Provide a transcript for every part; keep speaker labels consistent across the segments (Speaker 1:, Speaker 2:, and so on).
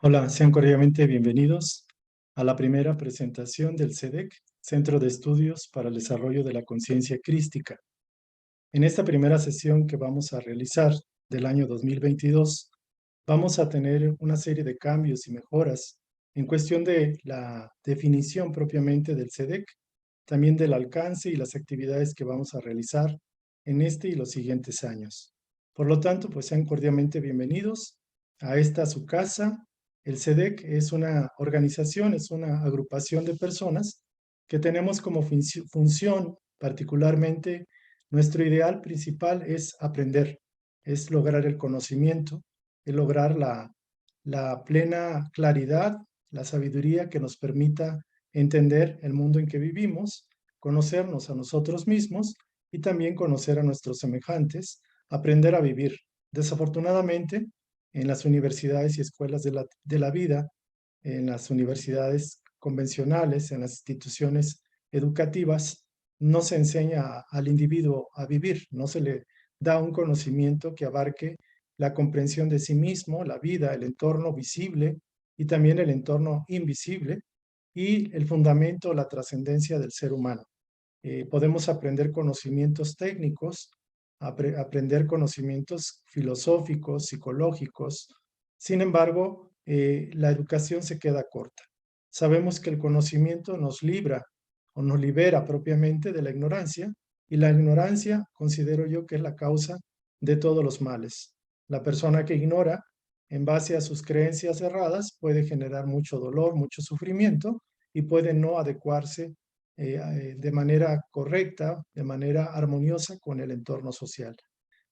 Speaker 1: Hola, sean cordialmente bienvenidos a la primera presentación del CEDEC, Centro de Estudios para el Desarrollo de la Conciencia Crística. En esta primera sesión que vamos a realizar del año 2022, vamos a tener una serie de cambios y mejoras en cuestión de la definición propiamente del CEDEC, también del alcance y las actividades que vamos a realizar en este y los siguientes años. Por lo tanto, pues sean cordialmente bienvenidos a esta su casa. El CEDEC es una organización, es una agrupación de personas que tenemos como función particularmente nuestro ideal principal es aprender, es lograr el conocimiento, es lograr la plena claridad, la sabiduría que nos permita entender el mundo en que vivimos, conocernos a nosotros mismos y también conocer a nuestros semejantes, aprender a vivir. Desafortunadamente, en las universidades y escuelas de la vida, en las universidades convencionales, en las instituciones educativas, no se enseña al individuo a vivir, no se le da un conocimiento que abarque la comprensión de sí mismo, la vida, el entorno visible y también el entorno invisible y el fundamento, la trascendencia del ser humano. Podemos aprender conocimientos técnicos, aprender conocimientos filosóficos, psicológicos. Sin embargo, la educación se queda corta. Sabemos que el conocimiento nos libra o nos libera propiamente de la ignorancia, y la ignorancia considero yo que es la causa de todos los males. La persona que ignora en base a sus creencias erradas puede generar mucho dolor, mucho sufrimiento y puede no adecuarse de manera correcta, de manera armoniosa con el entorno social.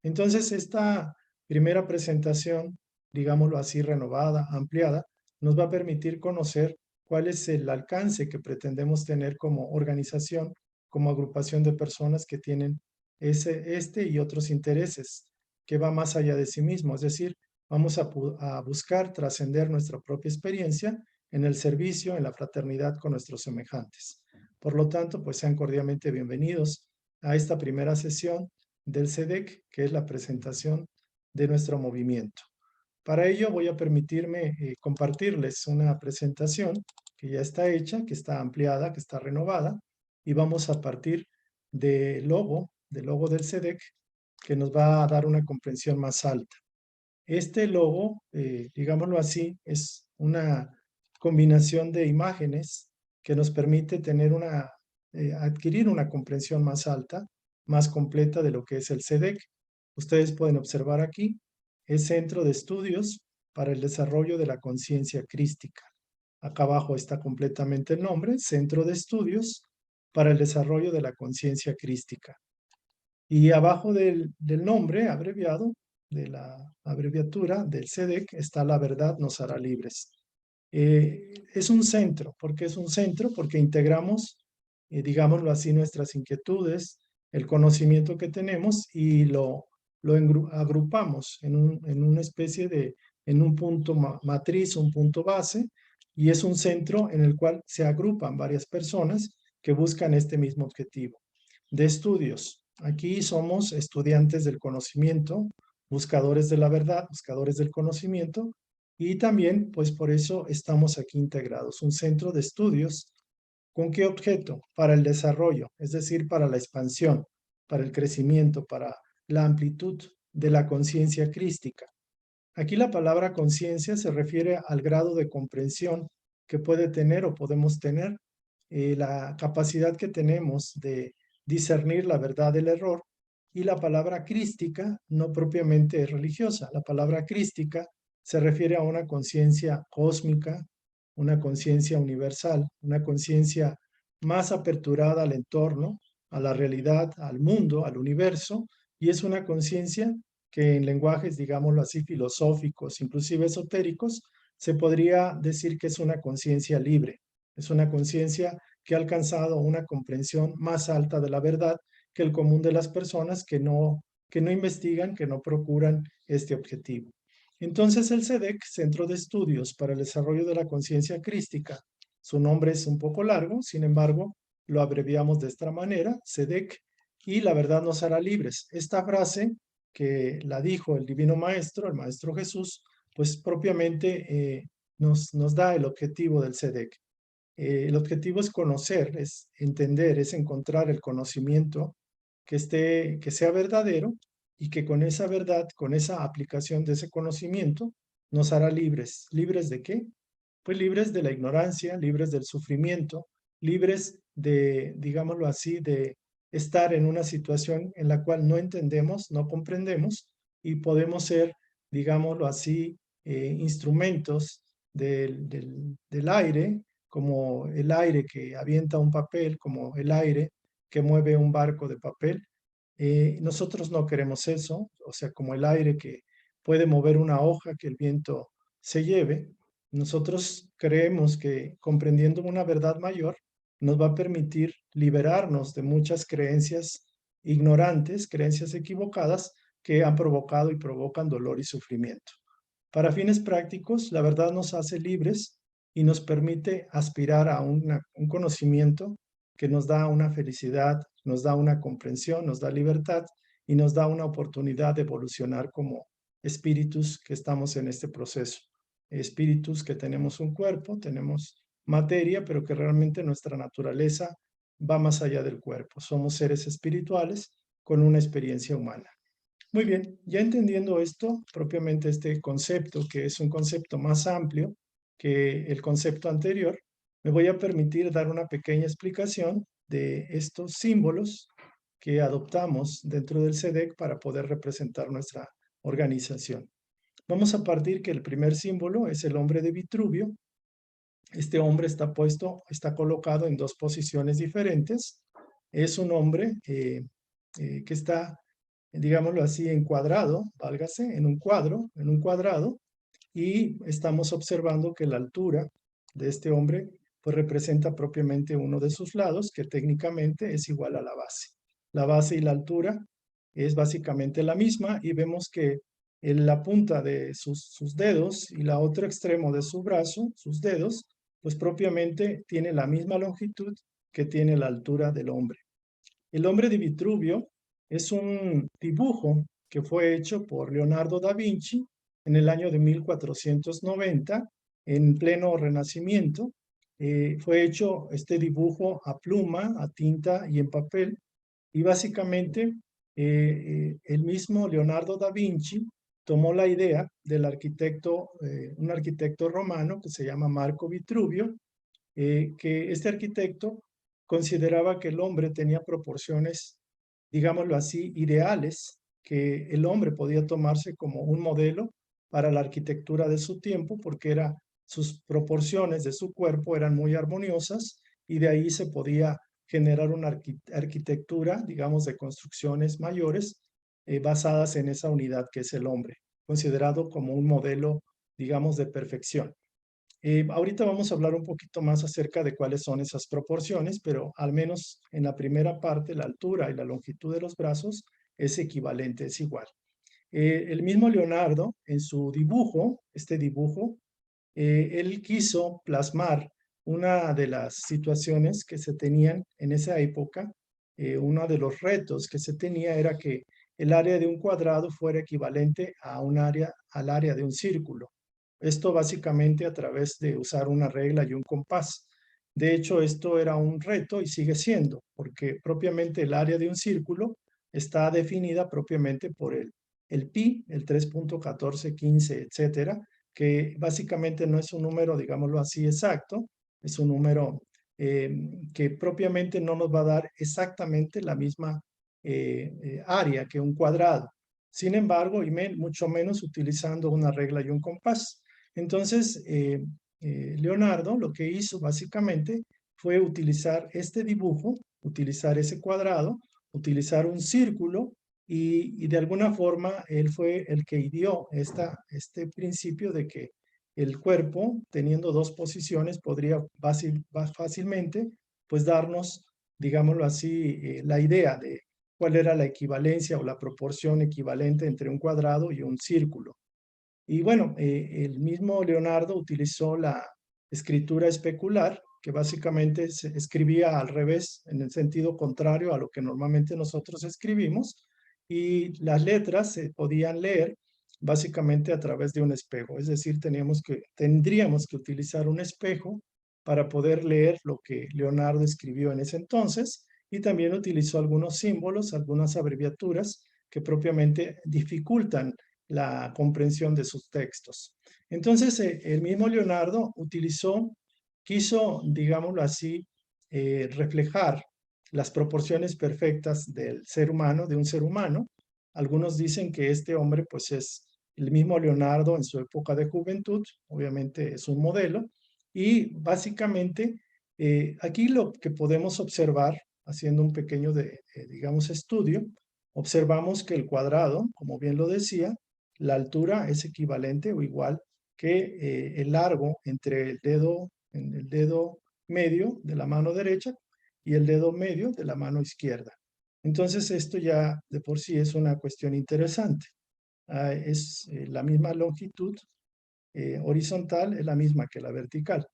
Speaker 1: Entonces, esta primera presentación, digámoslo así, renovada, ampliada, nos va a permitir conocer cuál es el alcance que pretendemos tener como organización, como agrupación de personas que tienen este y otros intereses, que va más allá de sí mismo. Es decir, vamos a buscar trascender nuestra propia experiencia en el servicio, en la fraternidad con nuestros semejantes. Por lo tanto, pues sean cordialmente bienvenidos a esta primera sesión del CEDEC, que es la presentación de nuestro movimiento. Para ello voy a permitirme compartirles una presentación que ya está hecha, que está ampliada, que está renovada, y vamos a partir del logo del CEDEC, que nos va a dar una comprensión más alta. Este logo, digámoslo así, es una combinación de imágenes que nos permite tener adquirir una comprensión más alta, más completa de lo que es el CEDEC. Ustedes pueden observar aquí, es Centro de Estudios para el Desarrollo de la Conciencia Crística. Acá abajo está completamente el nombre, Centro de Estudios para el Desarrollo de la Conciencia Crística. Y abajo del nombre abreviado, de la abreviatura del CEDEC, está La Verdad nos hará libres. Es un centro. ¿Por qué es un centro? Porque integramos, digámoslo así, nuestras inquietudes, el conocimiento que tenemos y lo agrupamos en una especie en un punto matriz, un punto base, y es un centro en el cual se agrupan varias personas que buscan este mismo objetivo. De estudios. Aquí somos estudiantes del conocimiento, buscadores de la verdad, buscadores del conocimiento, y también, pues por eso estamos aquí integrados. Un centro de estudios, ¿con qué objeto? Para el desarrollo, es decir, para la expansión, para el crecimiento, para la amplitud de la conciencia crística. Aquí la palabra conciencia se refiere al grado de comprensión que puede tener o podemos tener, la capacidad que tenemos de discernir la verdad del error, y la palabra crística no propiamente es religiosa. La palabra crística se refiere a una conciencia cósmica, una conciencia universal, una conciencia más aperturada al entorno, a la realidad, al mundo, al universo, y es una conciencia que en lenguajes, digámoslo así, filosóficos, inclusive esotéricos, se podría decir que es una conciencia libre, es una conciencia que ha alcanzado una comprensión más alta de la verdad que el común de las personas que no investigan, que no procuran este objetivo. Entonces el CEDEC, Centro de Estudios para el Desarrollo de la Conciencia Crística, su nombre es un poco largo, sin embargo, lo abreviamos de esta manera, CEDEC, y la verdad nos hará libres. Esta frase que la dijo el Divino Maestro, el Maestro Jesús, pues propiamente nos da el objetivo del SEDEC. El objetivo es conocer, es entender, es encontrar el conocimiento que sea verdadero y que con esa verdad, con esa aplicación de ese conocimiento, nos hará libres. ¿Libres de qué? Pues libres de la ignorancia, libres del sufrimiento, libres de, digámoslo así, de estar en una situación en la cual no entendemos, no comprendemos y podemos ser, digámoslo así, instrumentos del aire, como el aire que avienta un papel, como el aire que mueve un barco de papel. Nosotros no queremos eso, o sea, como el aire que puede mover una hoja que el viento se lleve. Nosotros creemos que comprendiendo una verdad mayor nos va a permitir liberarnos de muchas creencias ignorantes, creencias equivocadas que han provocado y provocan dolor y sufrimiento. Para fines prácticos, la verdad nos hace libres y nos permite aspirar a un conocimiento que nos da una felicidad, nos da una comprensión, nos da libertad y nos da una oportunidad de evolucionar como espíritus que estamos en este proceso. Espíritus que tenemos un cuerpo, tenemos materia, pero que realmente nuestra naturaleza va más allá del cuerpo. Somos seres espirituales con una experiencia humana. Muy bien, ya entendiendo esto, propiamente este concepto, que es un concepto más amplio que el concepto anterior, me voy a permitir dar una pequeña explicación de estos símbolos que adoptamos dentro del SEDEC para poder representar nuestra organización. Vamos a partir que el primer símbolo es el hombre de Vitruvio. Este hombre está colocado en dos posiciones diferentes. Es un hombre que está, digámoslo así, encuadrado, válgase, en un cuadrado, y estamos observando que la altura de este hombre pues representa propiamente uno de sus lados, que técnicamente es igual a la base. La base y la altura es básicamente la misma y vemos que en la punta de sus dedos y la otro extremo de su brazo, sus dedos, pues propiamente tiene la misma longitud que tiene la altura del hombre. El hombre de Vitruvio es un dibujo que fue hecho por Leonardo da Vinci en el año de 1490, en pleno Renacimiento. Fue hecho este dibujo a pluma, a tinta y en papel. Y básicamente el mismo Leonardo da Vinci tomó la idea del arquitecto, un arquitecto romano que se llama Marco Vitruvio, que este arquitecto consideraba que el hombre tenía proporciones, digámoslo así, ideales, que el hombre podía tomarse como un modelo para la arquitectura de su tiempo, porque sus proporciones de su cuerpo eran muy armoniosas y de ahí se podía generar una arquitectura, digamos, de construcciones mayores basadas en esa unidad que es el hombre, considerado como un modelo, digamos, de perfección. Ahorita vamos a hablar un poquito más acerca de cuáles son esas proporciones, pero al menos en la primera parte, la altura y la longitud de los brazos es equivalente, es igual. El mismo Leonardo, en su dibujo, este dibujo, él quiso plasmar una de las situaciones que se tenían en esa época. Uno de los retos que se tenía era que el área de un cuadrado fuera equivalente a al área de un círculo. Esto básicamente a través de usar una regla y un compás. De hecho, esto era un reto y sigue siendo, porque propiamente el área de un círculo está definida propiamente por el pi, el 3.1415, etcétera, que básicamente no es un número, digámoslo así, exacto, es un número que propiamente no nos va a dar exactamente la misma área que un cuadrado. Sin embargo, y mucho menos utilizando una regla y un compás. Entonces, Leonardo lo que hizo básicamente fue utilizar este dibujo, utilizar ese cuadrado, utilizar un círculo y de alguna forma él fue el que ideó este principio de que el cuerpo, teniendo dos posiciones, podría fácilmente pues darnos, digámoslo así, la idea de cuál era la equivalencia o la proporción equivalente entre un cuadrado y un círculo. Y bueno, el mismo Leonardo utilizó la escritura especular, que básicamente se escribía al revés, en el sentido contrario a lo que normalmente nosotros escribimos, y las letras se podían leer básicamente a través de un espejo. Es decir, tendríamos que utilizar un espejo para poder leer lo que Leonardo escribió en ese entonces, y también utilizó algunos símbolos, algunas abreviaturas que propiamente dificultan la comprensión de sus textos. Entonces, el mismo Leonardo quiso, digámoslo así, reflejar las proporciones perfectas del ser humano, de un ser humano. Algunos dicen que este hombre pues es el mismo Leonardo en su época de juventud, obviamente es un modelo, y básicamente aquí lo que podemos observar, haciendo un pequeño, digamos, estudio, observamos que el cuadrado, como bien lo decía, la altura es equivalente o igual que el largo entre el dedo medio de la mano derecha y el dedo medio de la mano izquierda. Entonces esto ya de por sí es una cuestión interesante. Es la misma longitud horizontal, es la misma que la vertical.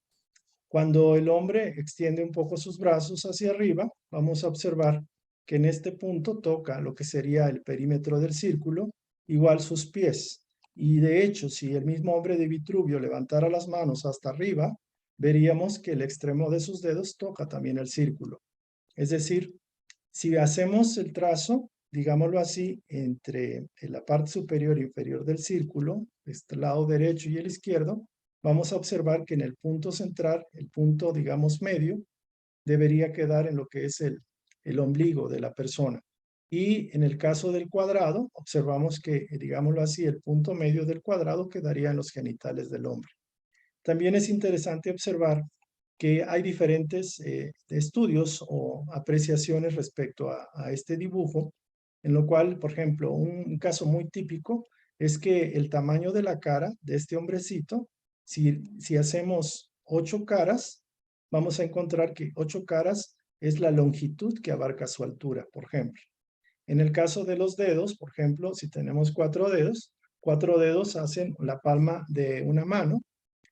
Speaker 1: Cuando el hombre extiende un poco sus brazos hacia arriba, vamos a observar que en este punto toca lo que sería el perímetro del círculo, igual sus pies. Y de hecho, si el mismo hombre de Vitruvio levantara las manos hasta arriba, veríamos que el extremo de sus dedos toca también el círculo. Es decir, si hacemos el trazo, digámoslo así, entre la parte superior e inferior del círculo, este lado derecho y el izquierdo, vamos a observar que en el punto central, el punto, digamos, medio, debería quedar en lo que es el ombligo de la persona. Y en el caso del cuadrado, observamos que, digámoslo así, el punto medio del cuadrado quedaría en los genitales del hombre. También es interesante observar que hay diferentes estudios o apreciaciones respecto a este dibujo, en lo cual, por ejemplo, un caso muy típico es que el tamaño de la cara de este hombrecito, si hacemos 8 caras, vamos a encontrar que 8 caras es la longitud que abarca su altura, por ejemplo. En el caso de los dedos, por ejemplo, si tenemos 4 dedos hacen la palma de una mano,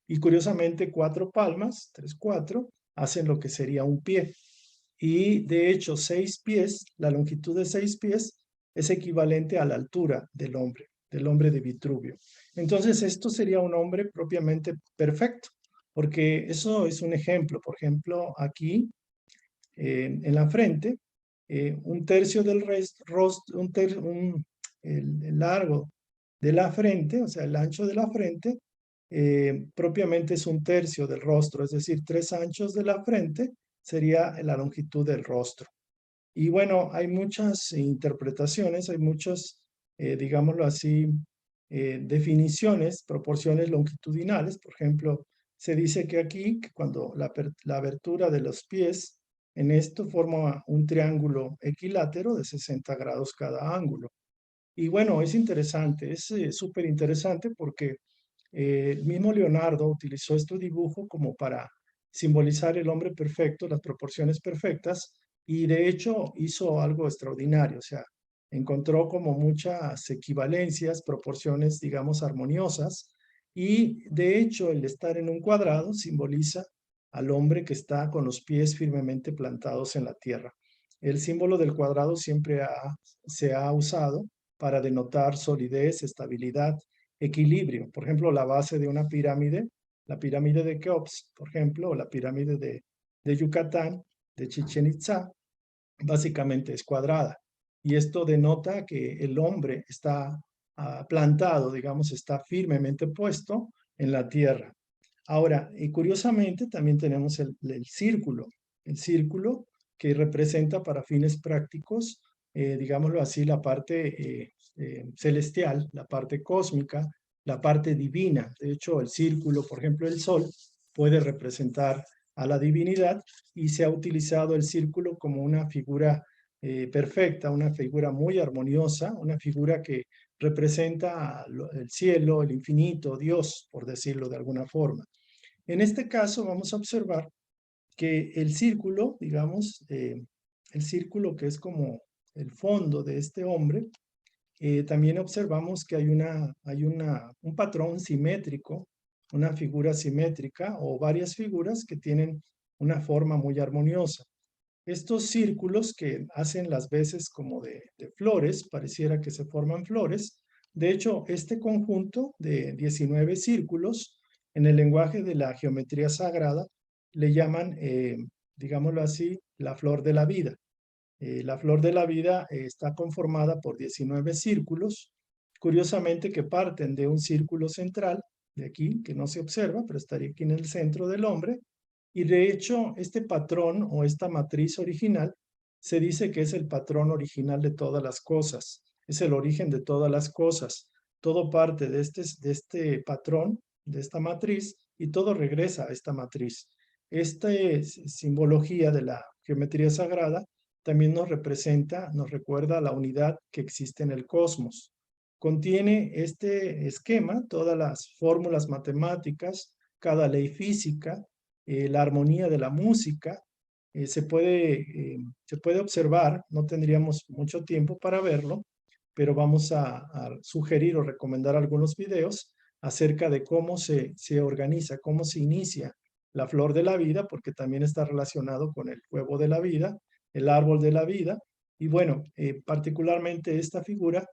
Speaker 1: y curiosamente 4 palmas, 3, 4, hacen lo que sería un pie. Y de hecho 6 pies, la longitud de 6 pies es equivalente a la altura del hombre de Vitruvio. Entonces esto sería un hombre propiamente perfecto, porque eso es un ejemplo. Por ejemplo, aquí en la frente, un tercio del rostro, el largo de la frente, o sea, el ancho de la frente, propiamente es un tercio del rostro, es decir, 3 anchos de la frente sería la longitud del rostro. Y bueno, hay muchas interpretaciones, hay muchas, digámoslo así, definiciones, proporciones longitudinales. Por ejemplo, se dice que aquí, que cuando la abertura de los pies en esto forma un triángulo equilátero de 60 grados cada ángulo. Y bueno, es interesante, es súper interesante porque el mismo Leonardo utilizó este dibujo como para simbolizar el hombre perfecto, las proporciones perfectas, y de hecho hizo algo extraordinario, o sea, encontró como muchas equivalencias, proporciones, digamos, armoniosas, y de hecho el estar en un cuadrado simboliza al hombre que está con los pies firmemente plantados en la tierra. El símbolo del cuadrado siempre se ha usado para denotar solidez, estabilidad, equilibrio. Por ejemplo, la base de una pirámide, la pirámide de Keops, por ejemplo, o la pirámide de Yucatán, de Chichén Itzá, básicamente es cuadrada. Y esto denota que el hombre está plantado, digamos, está firmemente puesto en la tierra. Ahora, y curiosamente también tenemos el círculo que representa para fines prácticos, digámoslo así, la parte celestial, la parte cósmica, la parte divina. De hecho, el círculo, por ejemplo, el sol, puede representar a la divinidad, y se ha utilizado el círculo como una figura perfecta, una figura muy armoniosa, una figura que representa el cielo, el infinito, Dios, por decirlo de alguna forma. En este caso vamos a observar que el círculo, digamos, el círculo que es como el fondo de este hombre, también observamos que un patrón simétrico, una figura simétrica o varias figuras que tienen una forma muy armoniosa. Estos círculos que hacen las veces como de flores, pareciera que se forman flores, De hecho, este conjunto de 19 círculos, en el lenguaje de la geometría sagrada, le llaman, digámoslo así, la flor de la vida. La flor de la vida está conformada por 19 círculos, curiosamente que parten de un círculo central, de aquí, que no se observa, pero estaría aquí en el centro del hombre, y de hecho este patrón o esta matriz original se dice que es el patrón original de todas las cosas, es el origen de todas las cosas. Todo parte de este patrón, de esta matriz, y todo regresa a esta matriz. Esta simbología de la geometría sagrada también nos representa, nos recuerda la unidad que existe en el cosmos. Contiene este esquema todas las fórmulas matemáticas, cada ley física, la armonía de la música. Se puede observar, no tendríamos mucho tiempo para verlo, pero vamos a sugerir o recomendar algunos videos acerca de cómo se organiza, cómo se inicia la flor de la vida, porque también está relacionado con el huevo de la vida, el árbol de la vida. Y bueno, particularmente esta figura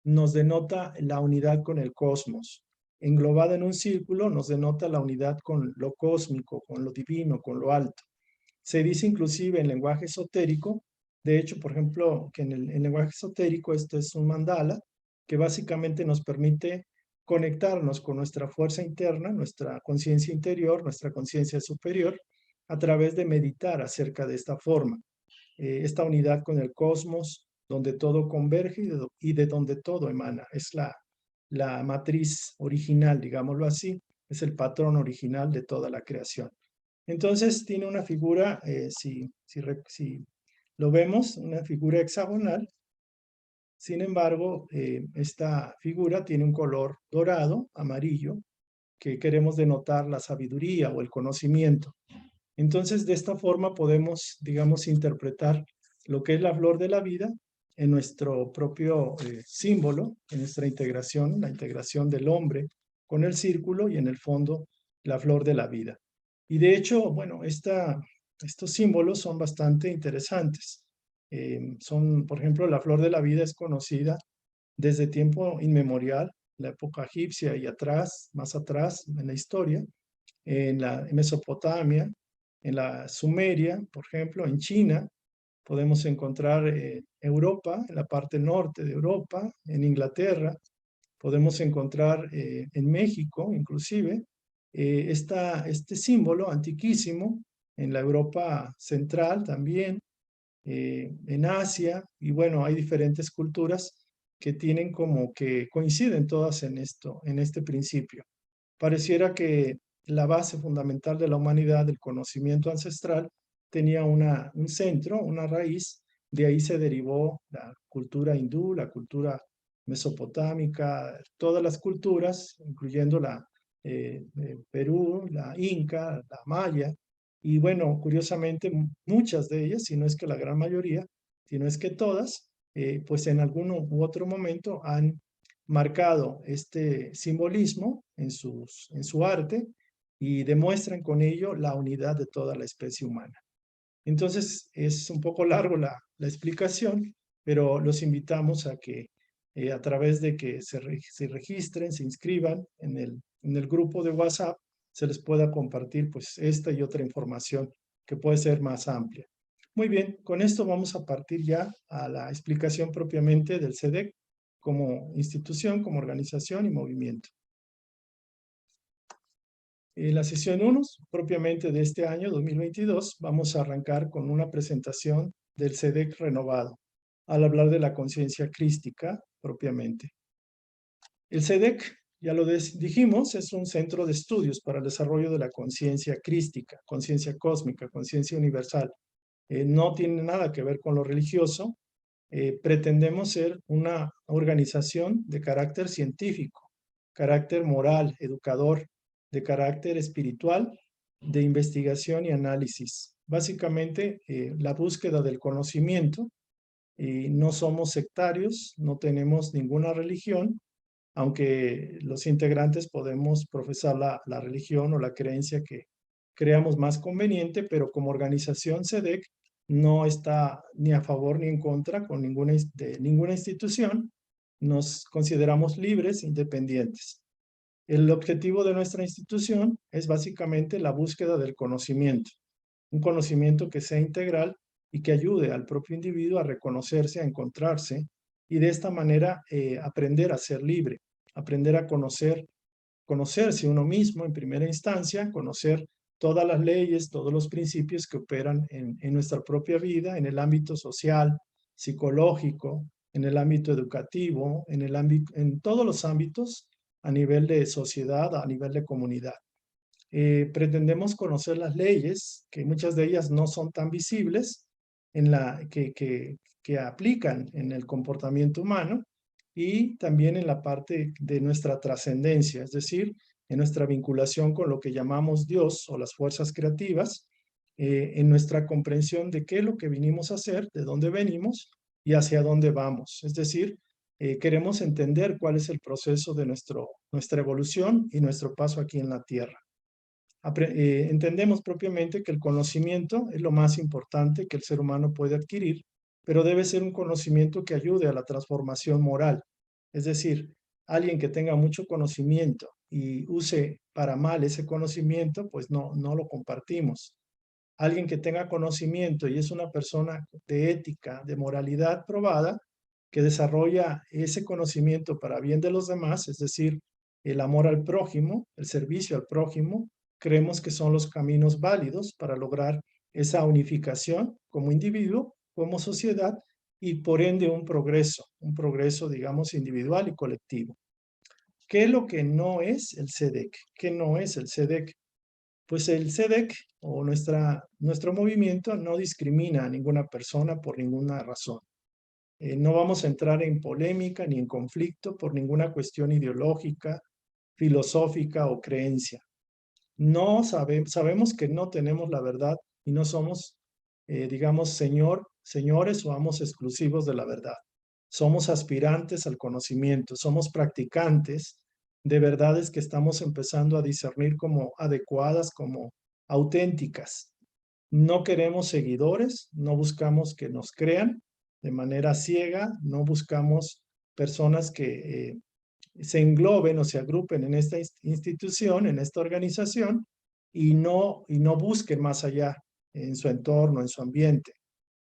Speaker 1: nos denota la unidad con el cosmos. Englobada en un círculo nos denota la unidad con lo cósmico, con lo divino, con lo alto. Se dice inclusive en lenguaje esotérico, de hecho, por ejemplo, que en el lenguaje esotérico esto es un mandala que básicamente nos permite conectarnos con nuestra fuerza interna, nuestra conciencia interior, nuestra conciencia superior, a través de meditar acerca de esta forma, esta unidad con el cosmos, donde todo converge y de donde todo emana. Es la matriz original, digámoslo así, es el patrón original de toda la creación. Entonces tiene una figura, si lo vemos, una figura hexagonal. Sin embargo, esta figura tiene un color dorado, amarillo, que queremos denotar la sabiduría o el conocimiento. Entonces, de esta forma podemos, digamos, interpretar lo que es la flor de la vida en nuestro propio símbolo, en nuestra integración, la integración del hombre con el círculo y en el fondo la flor de la vida. Y de hecho, bueno, estos símbolos son bastante interesantes. Por ejemplo, la flor de la vida es conocida desde tiempo inmemorial, la época egipcia y atrás, más atrás en la historia, en la Mesopotamia, en la Sumeria, por ejemplo, en China. Podemos encontrar Europa, en la parte norte de Europa, en Inglaterra. Podemos encontrar en México, inclusive, este símbolo antiquísimo, en la Europa central también, en Asia, y bueno, hay diferentes culturas que tienen como que coinciden todas en esto, en este principio. Pareciera que la base fundamental de la humanidad, del conocimiento ancestral, tenía un centro, una raíz. De ahí se derivó la cultura hindú, la cultura mesopotámica, todas las culturas, incluyendo la Perú, la Inca, la Maya. Y bueno, curiosamente, muchas de ellas, si no es que la gran mayoría, si no es que todas, pues en algún u otro momento han marcado este simbolismo en su arte y demuestran con ello la unidad de toda la especie humana. Entonces, es un poco largo la explicación, pero los invitamos a que a través de que se registren, se inscriban en el grupo de WhatsApp, se les pueda compartir pues esta y otra información que puede ser más amplia. Muy bien, con esto vamos a partir ya a la explicación propiamente del SEDEC como institución, como organización y movimiento. En la sesión 1, propiamente de este año 2022, vamos a arrancar con una presentación del SEDEC renovado, al hablar de la conciencia crística propiamente. El SEDEC, ya lo dijimos, es un centro de estudios para el desarrollo de la conciencia crística, conciencia cósmica, conciencia universal. No tiene nada que ver con lo religioso. Pretendemos ser una organización de carácter científico, carácter moral, educador, de carácter espiritual, de investigación y análisis. Básicamente, la búsqueda del conocimiento. No somos sectarios, no tenemos ninguna religión, aunque los integrantes podemos profesar la religión o la creencia que creamos más conveniente, pero como organización SEDEC no está ni a favor ni en contra con de ninguna institución, nos consideramos libres e independientes. El objetivo de nuestra institución es básicamente la búsqueda del conocimiento, un conocimiento que sea integral y que ayude al propio individuo a reconocerse, a encontrarse y de esta manera aprender a ser libre, aprender a conocerse uno mismo en primera instancia, conocer todas las leyes, todos los principios que operan en nuestra propia vida, en el ámbito social, psicológico, en el ámbito educativo, en todos los ámbitos a nivel de sociedad, a nivel de comunidad. Pretendemos conocer las leyes, que muchas de ellas no son tan visibles, que aplican en el comportamiento humano y también en la parte de nuestra trascendencia, es decir, en nuestra vinculación con lo que llamamos Dios o las fuerzas creativas, en nuestra comprensión de qué es lo que vinimos a hacer, de dónde venimos y hacia dónde vamos. Es decir, queremos entender cuál es el proceso de nuestra evolución y nuestro paso aquí en la Tierra. Entendemos propiamente que el conocimiento es lo más importante que el ser humano puede adquirir, pero debe ser un conocimiento que ayude a la transformación moral. Es decir, alguien que tenga mucho conocimiento y use para mal ese conocimiento, pues no lo compartimos. Alguien que tenga conocimiento y es una persona de ética, de moralidad probada, que desarrolla ese conocimiento para bien de los demás, es decir, el amor al prójimo, el servicio al prójimo, creemos que son los caminos válidos para lograr esa unificación como individuo, como sociedad y por ende un progreso, digamos, individual y colectivo. ¿Qué es lo que no es el SEDEC? ¿Qué no es el SEDEC? Pues el SEDEC o nuestro movimiento no discrimina a ninguna persona por ninguna razón. No vamos a entrar en polémica ni en conflicto por ninguna cuestión ideológica, filosófica o creencia. No sabemos que no tenemos la verdad y no somos, digamos, señores o amos exclusivos de la verdad. Somos aspirantes al conocimiento, somos practicantes de verdades que estamos empezando a discernir como adecuadas, como auténticas. No queremos seguidores, no buscamos que nos crean de manera ciega, no buscamos personas que se engloben o se agrupen en esta institución, en esta organización, y no busquen más allá en su entorno, en su ambiente.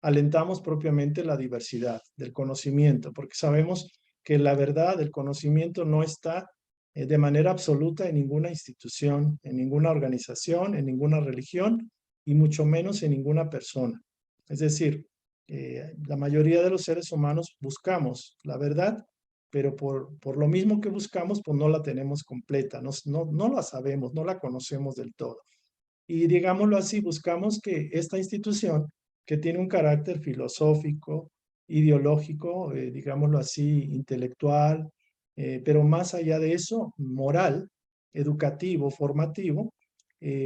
Speaker 1: Alentamos propiamente la diversidad del conocimiento, porque sabemos que la verdad, el conocimiento no está de manera absoluta en ninguna institución, en ninguna organización, en ninguna religión, y mucho menos en ninguna persona. Es decir, la mayoría de los seres humanos buscamos la verdad, pero por lo mismo que buscamos, pues no la tenemos completa, no la sabemos, no la conocemos del todo. Y digámoslo así, buscamos que esta institución, que tiene un carácter filosófico, ideológico, digámoslo así, intelectual, pero más allá de eso, moral, educativo, formativo,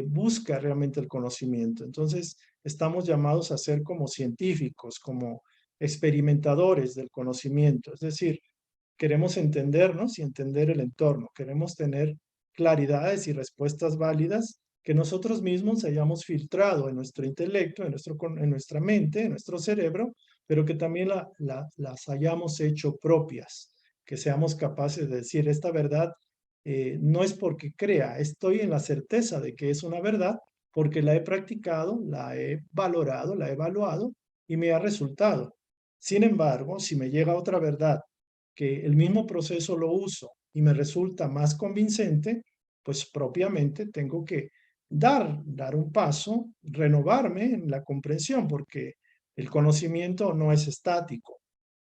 Speaker 1: busca realmente el conocimiento. Entonces, estamos llamados a ser como científicos, como experimentadores del conocimiento. Es decir, queremos entendernos y entender el entorno. Queremos tener claridades y respuestas válidas que nosotros mismos hayamos filtrado en nuestro intelecto, en nuestra mente, en nuestro cerebro, pero que también las hayamos hecho propias, que seamos capaces de decir esta verdad no es porque crea, estoy en la certeza de que es una verdad, porque la he practicado, la he valorado, la he evaluado y me ha resultado. Sin embargo, si me llega otra verdad que el mismo proceso lo uso y me resulta más convincente, pues propiamente tengo que dar un paso, renovarme en la comprensión, porque el conocimiento no es estático.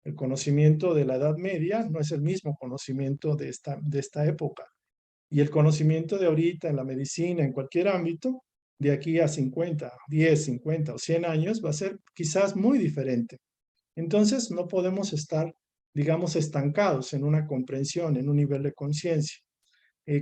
Speaker 1: El conocimiento de la Edad Media no es el mismo conocimiento de esta época. Y el conocimiento de ahorita en la medicina, en cualquier ámbito, de aquí a 50, 10, 50 o 100 años, va a ser quizás muy diferente. Entonces, no podemos estar, digamos, estancados en una comprensión, en un nivel de conciencia.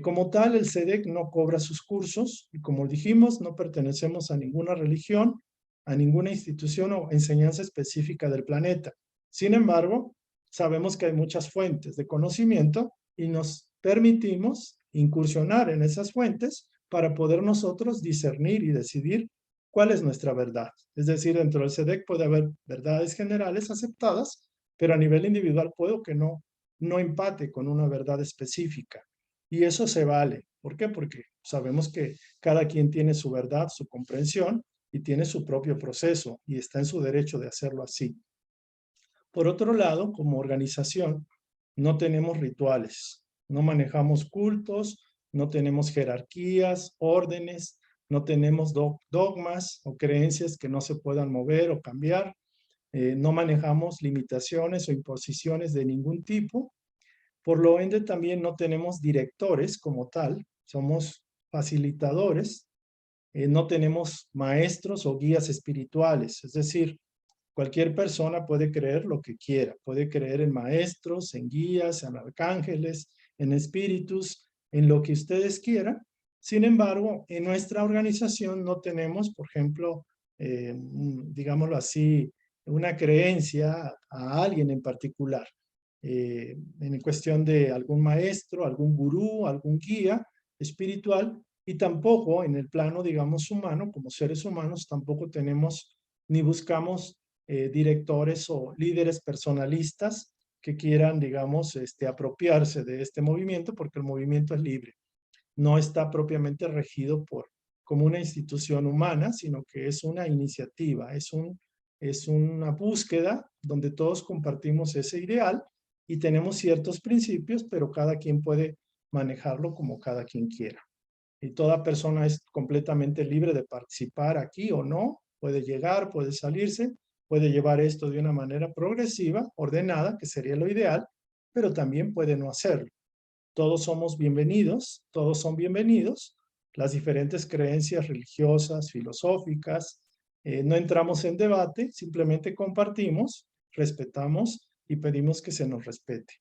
Speaker 1: Como tal, el SEDEC no cobra sus cursos y como dijimos, no pertenecemos a ninguna religión, a ninguna institución o enseñanza específica del planeta. Sin embargo, sabemos que hay muchas fuentes de conocimiento y nos permitimos incursionar en esas fuentes para poder nosotros discernir y decidir cuál es nuestra verdad. Es decir, dentro del SEDEC puede haber verdades generales aceptadas, pero a nivel individual puedo que no no empate con una verdad específica. Y eso se vale. ¿Por qué? Porque sabemos que cada quien tiene su verdad, su comprensión y tiene su propio proceso y está en su derecho de hacerlo así. Por otro lado, como organización, no tenemos rituales, no manejamos cultos, no tenemos jerarquías, órdenes, no tenemos dogmas o creencias que no se puedan mover o cambiar, no manejamos limitaciones o imposiciones de ningún tipo. Por lo ende, también no tenemos directores como tal, somos facilitadores, no tenemos maestros o guías espirituales, es decir, cualquier persona puede creer lo que quiera, puede creer en maestros, en guías, en arcángeles, en espíritus, en lo que ustedes quieran. Sin embargo, en nuestra organización no tenemos, por ejemplo, digámoslo así, una creencia a alguien en particular. En cuestión de algún maestro, algún gurú, algún guía espiritual, y tampoco en el plano, digamos, humano, como seres humanos, tampoco tenemos ni buscamos directores o líderes personalistas que quieran, digamos, apropiarse de este movimiento, porque el movimiento es libre. No está propiamente regido como una institución humana, sino que es una iniciativa, es una búsqueda donde todos compartimos ese ideal y tenemos ciertos principios, pero cada quien puede manejarlo como cada quien quiera. Y toda persona es completamente libre de participar aquí o no, puede llegar, puede salirse, puede llevar esto de una manera progresiva, ordenada, que sería lo ideal, pero también puede no hacerlo. Todos somos bienvenidos, todos son bienvenidos, las diferentes creencias religiosas, filosóficas, no entramos en debate, simplemente compartimos, respetamos y pedimos que se nos respete.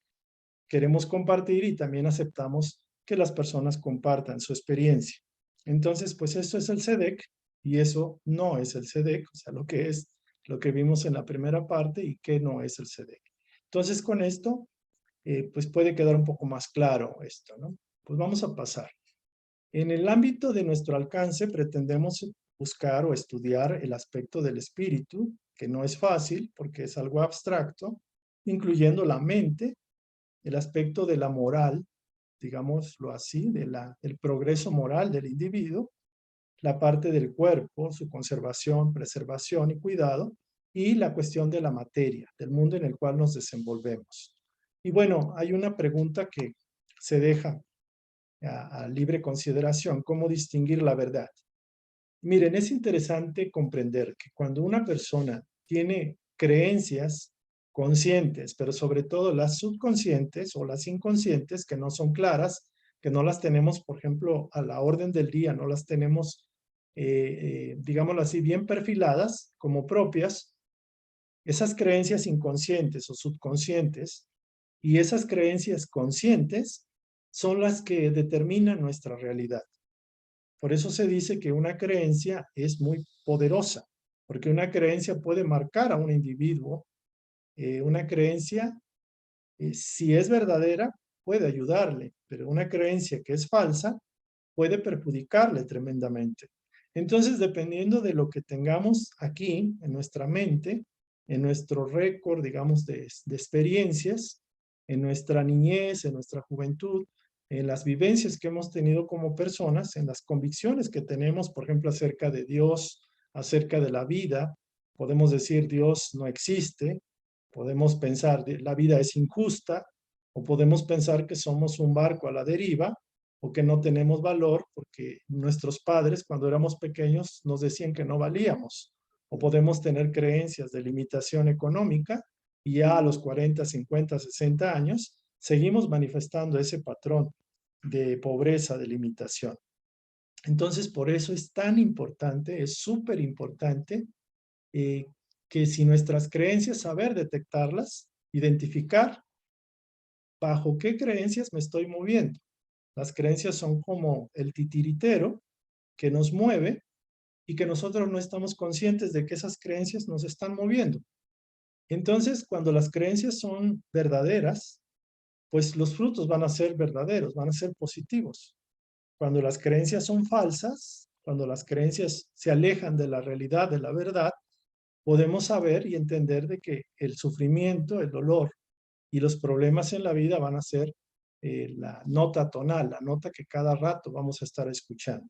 Speaker 1: Queremos compartir y también aceptamos que las personas compartan su experiencia. Entonces, pues esto es el SEDEC y eso no es el SEDEC, o sea, lo que es lo que vimos en la primera parte y que no es el SEDEC. Entonces, con esto, pues puede quedar un poco más claro esto, ¿no? Pues vamos a pasar. En el ámbito de nuestro alcance pretendemos buscar o estudiar el aspecto del espíritu, que no es fácil porque es algo abstracto, incluyendo la mente, el aspecto de la moral, digámoslo así, del progreso moral del individuo, la parte del cuerpo, su conservación, preservación y cuidado, y la cuestión de la materia, del mundo en el cual nos desenvolvemos. Y bueno, hay una pregunta que se deja a libre consideración, ¿cómo distinguir la verdad? Miren, es interesante comprender que cuando una persona tiene creencias conscientes, pero sobre todo las subconscientes o las inconscientes que no son claras, que no las tenemos, por ejemplo, a la orden del día, no las tenemos, digámoslo así, bien perfiladas como propias, esas creencias inconscientes o subconscientes y esas creencias conscientes son las que determinan nuestra realidad. Por eso se dice que una creencia es muy poderosa, porque una creencia puede marcar a un individuo. Una creencia, si es verdadera, puede ayudarle, pero una creencia que es falsa puede perjudicarle tremendamente. Entonces, dependiendo de lo que tengamos aquí en nuestra mente, en nuestro récord, digamos, de experiencias, en nuestra niñez, en nuestra juventud, en las vivencias que hemos tenido como personas, en las convicciones que tenemos, por ejemplo, acerca de Dios, acerca de la vida, podemos decir Dios no existe, podemos pensar la vida es injusta, o podemos pensar que somos un barco a la deriva, o que no tenemos valor porque nuestros padres cuando éramos pequeños nos decían que no valíamos. O podemos tener creencias de limitación económica y ya a los 40, 50, 60 años seguimos manifestando ese patrón de pobreza, de limitación. Entonces, por eso es tan importante, es súper importante que si nuestras creencias, saber detectarlas, identificar bajo qué creencias me estoy moviendo. Las creencias son como el titiritero que nos mueve y que nosotros no estamos conscientes de que esas creencias nos están moviendo. Entonces, cuando las creencias son verdaderas, pues los frutos van a ser verdaderos, van a ser positivos. Cuando las creencias son falsas, cuando las creencias se alejan de la realidad, de la verdad, podemos saber y entender de que el sufrimiento, el dolor y los problemas en la vida van a ser la nota tonal, la nota que cada rato vamos a estar escuchando.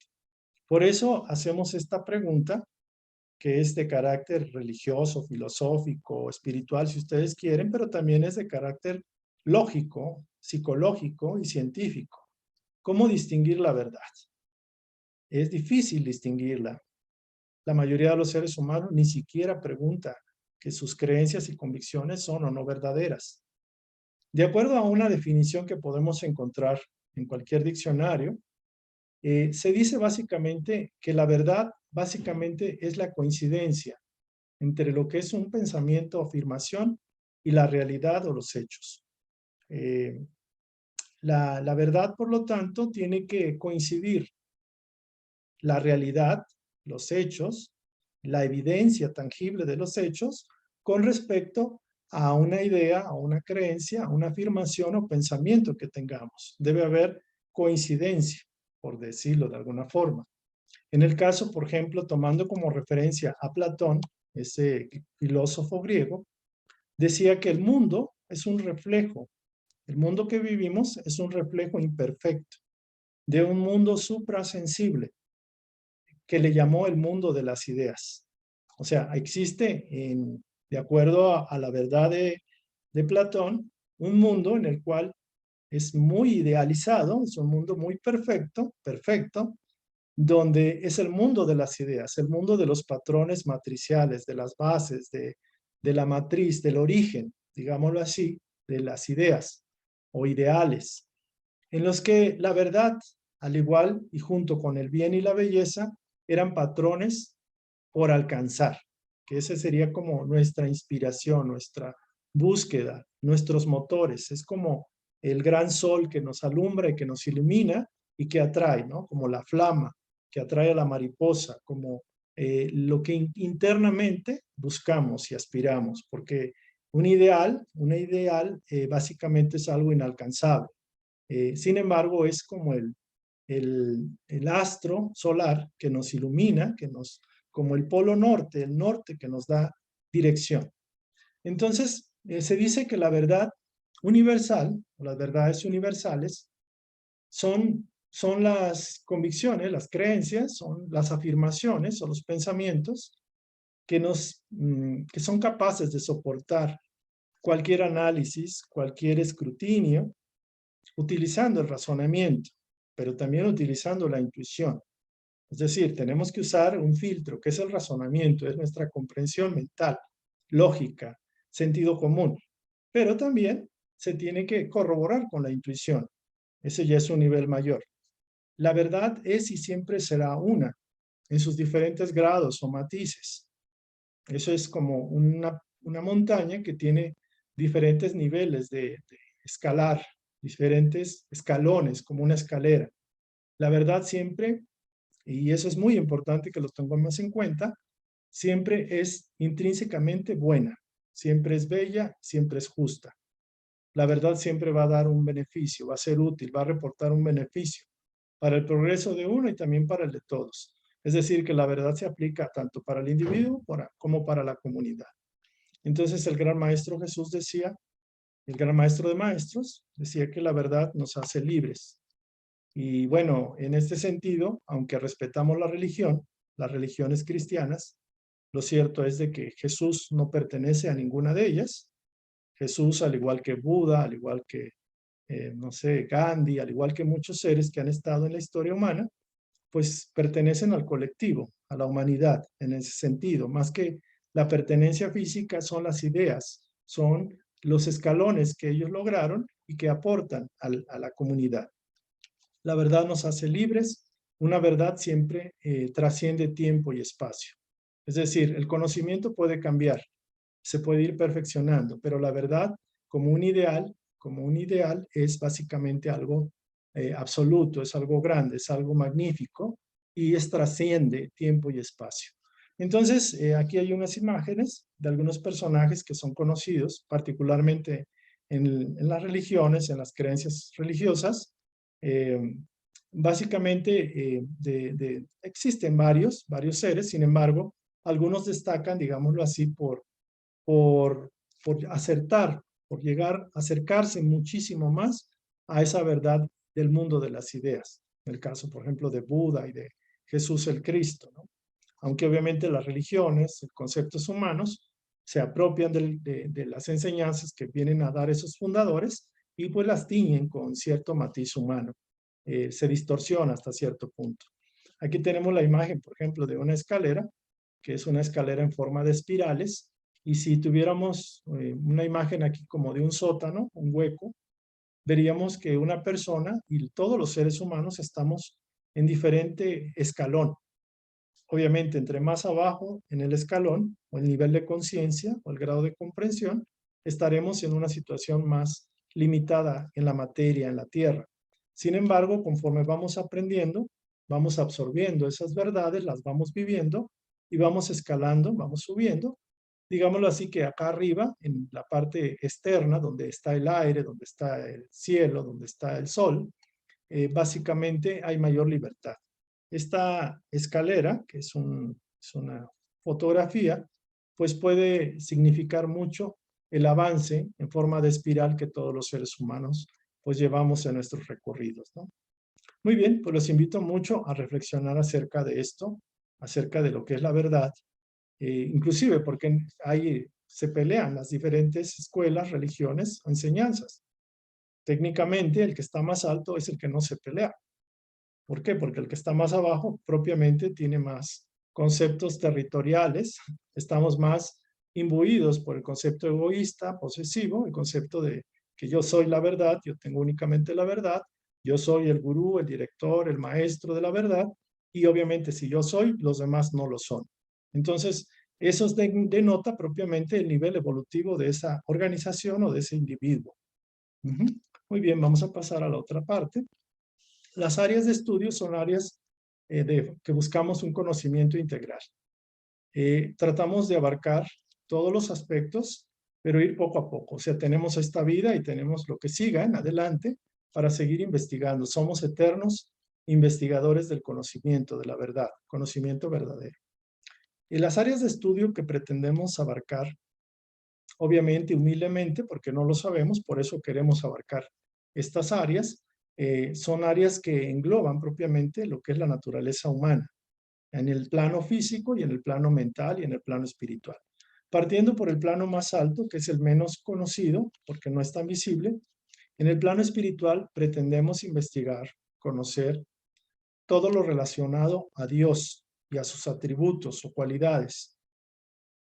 Speaker 1: Por eso hacemos esta pregunta, que es de carácter religioso, filosófico, espiritual, si ustedes quieren, pero también es de carácter lógico, psicológico y científico. ¿Cómo distinguir la verdad? Es difícil distinguirla. La mayoría de los seres humanos ni siquiera pregunta que sus creencias y convicciones son o no verdaderas. De acuerdo a una definición que podemos encontrar en cualquier diccionario, se dice básicamente que la verdad básicamente es la coincidencia entre lo que es un pensamiento o afirmación y la realidad o los hechos. La verdad, por lo tanto, tiene que coincidir la realidad, los hechos, la evidencia tangible de los hechos con respecto a una idea, a una creencia, a una afirmación o pensamiento que tengamos. Debe haber coincidencia, por decirlo de alguna forma. En el caso, por ejemplo, tomando como referencia a Platón, ese filósofo griego, decía que el mundo es un reflejo. El mundo que vivimos es un reflejo imperfecto de un mundo suprasensible que le llamó el mundo de las ideas. O sea, existe, de acuerdo a la verdad de Platón, un mundo en el cual es muy idealizado, es un mundo muy perfecto, donde es el mundo de las ideas, el mundo de los patrones matriciales, de las bases, de la matriz, del origen, digámoslo así, de las ideas o ideales, en los que la verdad, al igual y junto con el bien y la belleza, eran patrones por alcanzar, que ese sería como nuestra inspiración, nuestra búsqueda, nuestros motores. Es como el gran sol que nos alumbra y que nos ilumina y que atrae, ¿no? Como la flama que atrae a la mariposa, como lo que internamente buscamos y aspiramos, porque un ideal básicamente es algo inalcanzable. Sin embargo, es como el astro solar que nos ilumina, como el polo norte, el norte que nos da dirección. Entonces, se dice que la verdad universal, o las verdades universales, son las convicciones, las creencias, son las afirmaciones o los pensamientos que son capaces de soportar cualquier análisis, cualquier escrutinio, utilizando el razonamiento, pero también utilizando la intuición. Es decir, tenemos que usar un filtro, que es el razonamiento, es nuestra comprensión mental, lógica, sentido común, pero también se tiene que corroborar con la intuición. Ese ya es un nivel mayor. La verdad es y siempre será una, en sus diferentes grados o matices. Eso es como una montaña que tiene diferentes niveles de escalar, diferentes escalones, como una escalera. La verdad siempre, y eso es muy importante que lo tengamos en cuenta, siempre es intrínsecamente buena, siempre es bella, siempre es justa. La verdad siempre va a dar un beneficio, va a ser útil, va a reportar un beneficio para el progreso de uno y también para el de todos. Es decir, que la verdad se aplica tanto para el individuo como para la comunidad. Entonces el gran maestro Jesús decía, el gran maestro de maestros, decía que la verdad nos hace libres. Y bueno, en este sentido, aunque respetamos las religiones cristianas, lo cierto es de que Jesús no pertenece a ninguna de ellas. Jesús, al igual que Buda, al igual que, no sé, Gandhi, al igual que muchos seres que han estado en la historia humana, pues pertenecen al colectivo, a la humanidad, en ese sentido. Más que la pertenencia física son las ideas, son los escalones que ellos lograron y que aportan a la comunidad. La verdad nos hace libres. Una verdad siempre trasciende tiempo y espacio. Es decir, el conocimiento puede cambiar, se puede ir perfeccionando, pero la verdad como un ideal es básicamente algo absoluto, es algo grande, es algo magnífico y trasciende tiempo y espacio. Entonces, aquí hay unas imágenes de algunos personajes que son conocidos, particularmente en las religiones, en las creencias religiosas. Eh, básicamente, existen varios seres, sin embargo, algunos destacan, digámoslo así, por acertar por llegar a acercarse muchísimo más a esa verdad del mundo de las ideas. En el caso, por ejemplo, de Buda y de Jesús el Cristo, ¿no? Aunque obviamente las religiones, conceptos humanos, se apropian de las enseñanzas que vienen a dar esos fundadores y pues las tiñen con cierto matiz humano. Se distorsiona hasta cierto punto. Aquí tenemos la imagen, por ejemplo, de una escalera, que es una escalera en forma de espirales, y si tuviéramos una imagen aquí como de un sótano, un hueco, veríamos que una persona y todos los seres humanos estamos en diferente escalón. Obviamente, entre más abajo en el escalón, o el nivel de conciencia, o el grado de comprensión, estaremos en una situación más limitada en la materia, en la tierra. Sin embargo, conforme vamos aprendiendo, vamos absorbiendo esas verdades, las vamos viviendo y vamos escalando, vamos subiendo. Digámoslo así, que acá arriba, en la parte externa, donde está el aire, donde está el cielo, donde está el sol, básicamente hay mayor libertad. Esta escalera, que es una fotografía, pues puede significar mucho el avance en forma de espiral que todos los seres humanos pues llevamos en nuestros recorridos, ¿no? Muy bien, pues los invito mucho a reflexionar acerca de esto, acerca de lo que es la verdad, inclusive porque ahí se pelean las diferentes escuelas, religiones o enseñanzas. Técnicamente, el que está más alto es el que no se pelea. ¿Por qué? Porque el que está más abajo propiamente tiene más conceptos territoriales, estamos más imbuidos por el concepto egoísta, posesivo, el concepto de que yo soy la verdad, yo tengo únicamente la verdad, yo soy el gurú, el director, el maestro de la verdad, y obviamente si yo soy, los demás no lo son. Entonces, eso denota propiamente el nivel evolutivo de esa organización o de ese individuo. Muy bien, vamos a pasar a la otra parte. Las áreas de estudio son áreas que buscamos un conocimiento integral. Tratamos de abarcar todos los aspectos, pero ir poco a poco. O sea, tenemos esta vida y tenemos lo que siga en adelante para seguir investigando. Somos eternos investigadores del conocimiento, de la verdad, conocimiento verdadero. Y las áreas de estudio que pretendemos abarcar, obviamente, humildemente, porque no lo sabemos, por eso queremos abarcar estas áreas, son áreas que engloban propiamente lo que es la naturaleza humana, en el plano físico y en el plano mental y en el plano espiritual. Partiendo por el plano más alto, que es el menos conocido, porque no es tan visible, en el plano espiritual pretendemos investigar, conocer todo lo relacionado a Dios y a sus atributos o cualidades.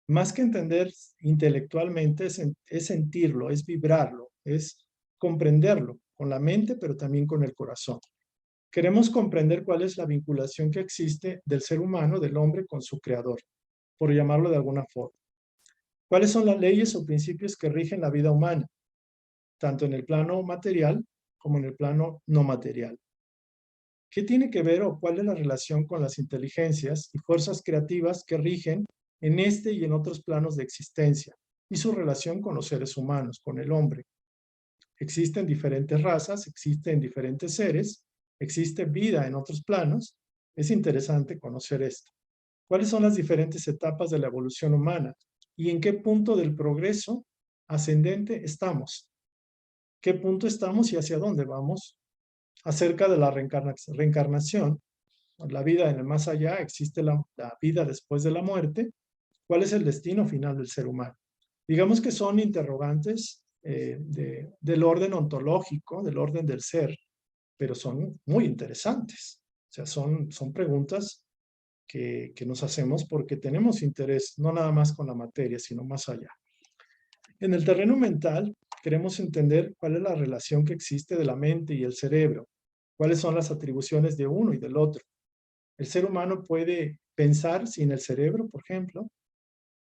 Speaker 1: Más que entender intelectualmente, es sentirlo, es vibrarlo, es comprenderlo con la mente, pero también con el corazón. Queremos comprender cuál es la vinculación que existe del ser humano, del hombre, con su creador, por llamarlo de alguna forma. ¿Cuáles son las leyes o principios que rigen la vida humana, tanto en el plano material como en el plano no material? ¿Qué tiene que ver o cuál es la relación con las inteligencias y fuerzas creativas que rigen en este y en otros planos de existencia y su relación con los seres humanos, con el hombre? Existen diferentes razas, existen diferentes seres, existe vida en otros planos. Es interesante conocer esto. ¿Cuáles son las diferentes etapas de la evolución humana? ¿Y en qué punto del progreso ascendente estamos? ¿Qué punto estamos y hacia dónde vamos? Acerca de la reencarnación, la vida en el más allá, existe la vida después de la muerte. ¿Cuál es el destino final del ser humano? Digamos que son interrogantes del orden ontológico, del orden del ser, pero son muy interesantes. O sea, son preguntas que nos hacemos porque tenemos interés, no nada más con la materia, sino más allá. En el terreno mental, queremos entender cuál es la relación que existe de la mente y el cerebro, cuáles son las atribuciones de uno y del otro. El ser humano puede pensar sin el cerebro, por ejemplo.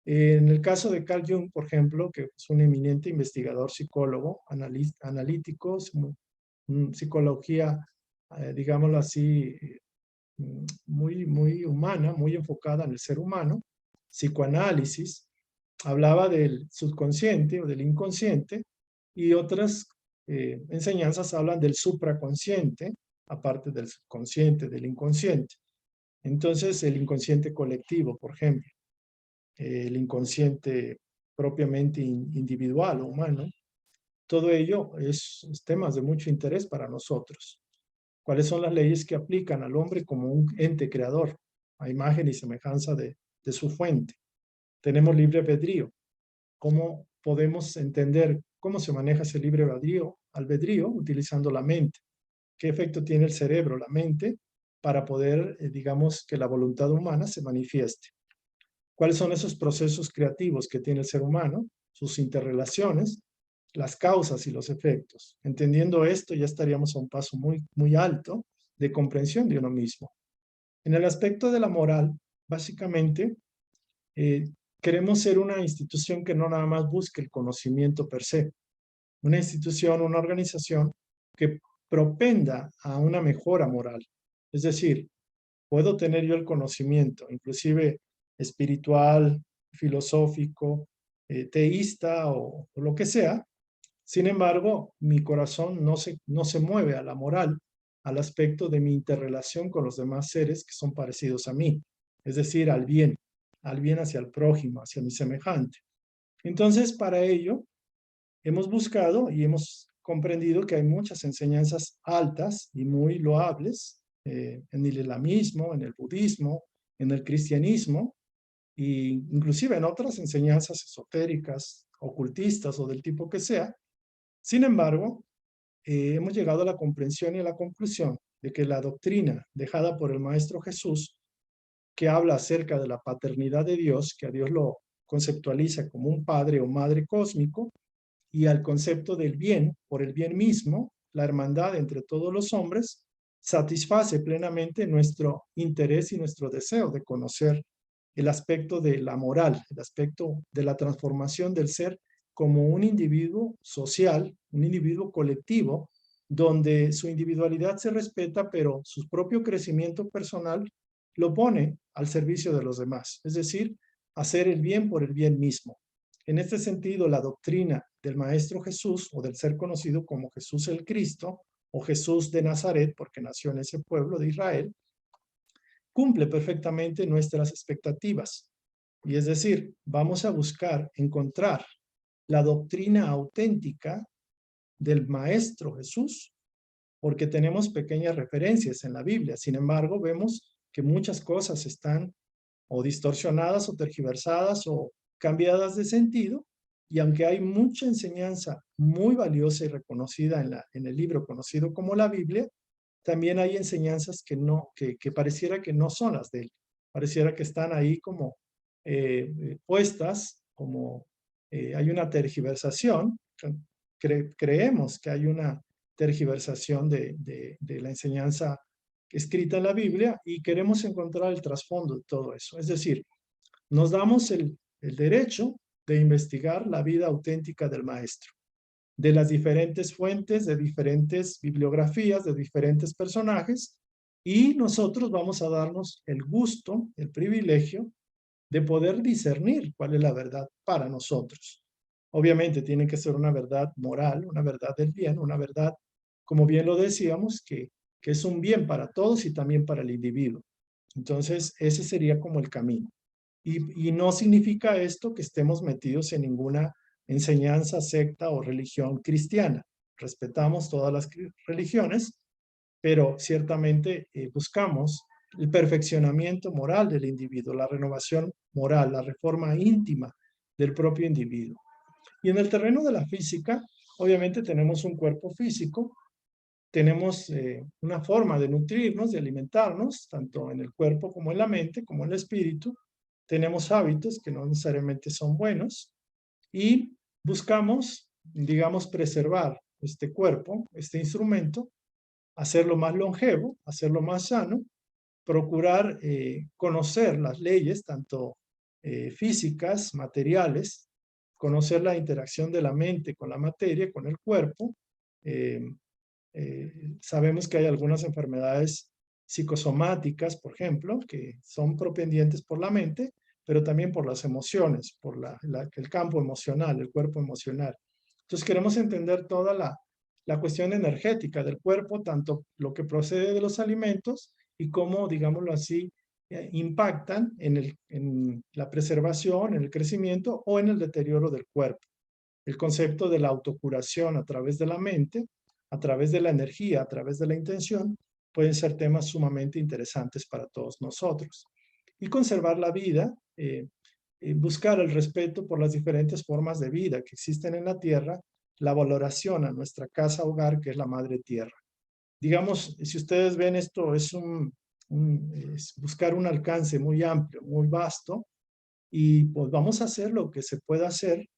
Speaker 1: En el caso de Carl Jung, por ejemplo, que es un eminente investigador, psicólogo, analítico, psicología, digámoslo así, muy humana, muy enfocada en el ser humano, psicoanálisis, hablaba del subconsciente o del inconsciente, y otras enseñanzas hablan del supraconsciente, aparte del subconsciente, del inconsciente. Entonces, el inconsciente colectivo, por ejemplo, el inconsciente propiamente individual o humano, todo ello es temas de mucho interés para nosotros. ¿Cuáles son las leyes que aplican al hombre como un ente creador, a imagen y semejanza de su fuente? Tenemos libre albedrío. ¿Cómo podemos entender cómo se maneja ese libre albedrío utilizando la mente? ¿Qué efecto tiene el cerebro, la mente, para poder, digamos, que la voluntad humana se manifieste? ¿Cuáles son esos procesos creativos que tiene el ser humano, sus interrelaciones, las causas y los efectos? Entendiendo esto, ya estaríamos a un paso muy, muy alto de comprensión de uno mismo. En el aspecto de la moral, básicamente, eh, queremos ser una institución que no nada más busque el conocimiento per se, una institución, una organización que propenda a una mejora moral. Es decir, puedo tener yo el conocimiento, inclusive espiritual, filosófico, teísta o lo que sea. Sin embargo, mi corazón no se mueve a la moral, al aspecto de mi interrelación con los demás seres que son parecidos a mí, es decir, al bien hacia el prójimo, hacia mi semejante. Entonces, para ello, hemos buscado y hemos comprendido que hay muchas enseñanzas altas y muy loables en el islamismo, en el budismo, en el cristianismo e inclusive en otras enseñanzas esotéricas, ocultistas o del tipo que sea. Sin embargo, hemos llegado a la comprensión y a la conclusión de que la doctrina dejada por el Maestro Jesús, que habla acerca de la paternidad de Dios, que a Dios lo conceptualiza como un padre o madre cósmico, y al concepto del bien por el bien mismo, la hermandad entre todos los hombres, satisface plenamente nuestro interés y nuestro deseo de conocer el aspecto de la moral, el aspecto de la transformación del ser como un individuo social, un individuo colectivo, donde su individualidad se respeta, pero su propio crecimiento personal lo pone al servicio de los demás, es decir, hacer el bien por el bien mismo. En este sentido, la doctrina del Maestro Jesús o del ser conocido como Jesús el Cristo o Jesús de Nazaret, porque nació en ese pueblo de Israel, cumple perfectamente nuestras expectativas. Y es decir, vamos a buscar encontrar la doctrina auténtica del Maestro Jesús, porque tenemos pequeñas referencias en la Biblia. Sin embargo, vemos que muchas cosas están o distorsionadas o tergiversadas o cambiadas de sentido, y aunque hay mucha enseñanza muy valiosa y reconocida en el libro conocido como la Biblia, también hay enseñanzas que pareciera que no son las de él, pareciera que están ahí como puestas, como hay una tergiversación, creemos que hay una tergiversación de la enseñanza escrita en la Biblia y queremos encontrar el trasfondo de todo eso. Es decir, nos damos el derecho de investigar la vida auténtica del maestro, de las diferentes fuentes, de diferentes bibliografías, de diferentes personajes, y nosotros vamos a darnos el gusto, el privilegio de poder discernir cuál es la verdad para nosotros. Obviamente tiene que ser una verdad moral, una verdad del bien, una verdad, como bien lo decíamos, que es un bien para todos y también para el individuo. Entonces, ese sería como el camino. Y no significa esto que estemos metidos en ninguna enseñanza, secta o religión cristiana. Respetamos todas las religiones, pero ciertamente buscamos el perfeccionamiento moral del individuo, la renovación moral, la reforma íntima del propio individuo. Y en el terreno de la física, obviamente tenemos un cuerpo físico, tenemos una forma de nutrirnos, de alimentarnos, tanto en el cuerpo como en la mente, como en el espíritu. Tenemos hábitos que no necesariamente son buenos y buscamos, digamos, preservar este cuerpo, este instrumento, hacerlo más longevo, hacerlo más sano, procurar conocer las leyes, tanto físicas, materiales, conocer la interacción de la mente con la materia, con el cuerpo. Eh, Sabemos que hay algunas enfermedades psicosomáticas, por ejemplo, que son propendientes por la mente, pero también por las emociones, por el campo emocional, el cuerpo emocional. Entonces queremos entender toda la cuestión energética del cuerpo, tanto lo que procede de los alimentos y cómo, digámoslo así, impactan en la preservación, en el crecimiento o en el deterioro del cuerpo. El concepto de la autocuración a través de la mente, a través de la energía, a través de la intención, pueden ser temas sumamente interesantes para todos nosotros. Y conservar la vida, buscar el respeto por las diferentes formas de vida que existen en la Tierra, la valoración a nuestra casa hogar, que es la Madre Tierra. Digamos, si ustedes ven esto, es buscar un alcance muy amplio, muy vasto, y pues vamos a hacer lo que se pueda hacer.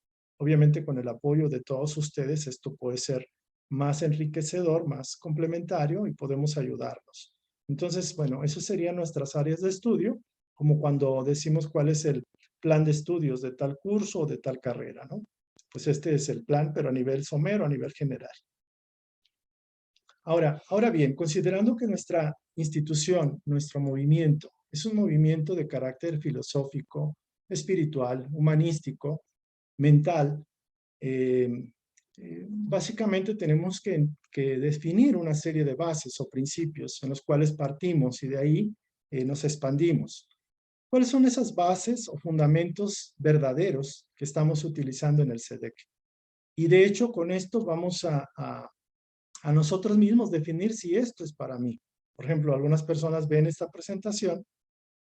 Speaker 1: Obviamente con el apoyo de todos ustedes, esto puede ser más enriquecedor, más complementario y podemos ayudarnos. Entonces, bueno, esas serían nuestras áreas de estudio, como cuando decimos cuál es el plan de estudios de tal curso o de tal carrera, ¿no? Pues este es el plan, pero a nivel somero, a nivel general. Ahora bien, considerando que nuestra institución, nuestro movimiento, es un movimiento de carácter filosófico, espiritual, humanístico, mental, básicamente tenemos que definir una serie de bases o principios en los cuales partimos y de ahí nos expandimos. ¿Cuáles son esas bases o fundamentos verdaderos que estamos utilizando en el SEDEC? Y de hecho, con esto vamos a nosotros mismos definir si esto es para mí. Por ejemplo, algunas personas ven esta presentación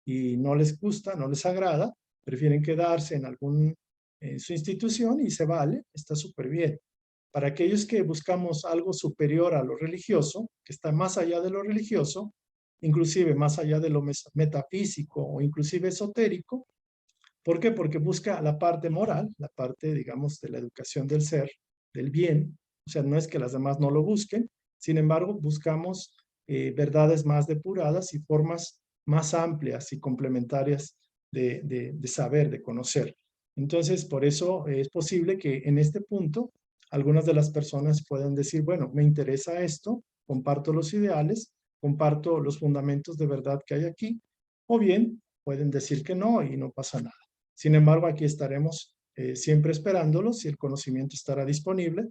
Speaker 1: y no les gusta, no les agrada, prefieren quedarse en su institución y se vale, está súper bien. Para aquellos que buscamos algo superior a lo religioso, que está más allá de lo religioso, inclusive más allá de lo metafísico o inclusive esotérico. ¿Por qué? Porque busca la parte moral, la parte, digamos, de la educación del ser, del bien. O sea, no es que las demás no lo busquen, sin embargo, buscamos verdades más depuradas y formas más amplias y complementarias de saber, de conocer. Entonces, por eso es posible que en este punto algunas de las personas puedan decir, bueno, me interesa esto, comparto los ideales, comparto los fundamentos de verdad que hay aquí, o bien pueden decir que no y no pasa nada. Sin embargo, aquí estaremos siempre esperándolos y el conocimiento estará disponible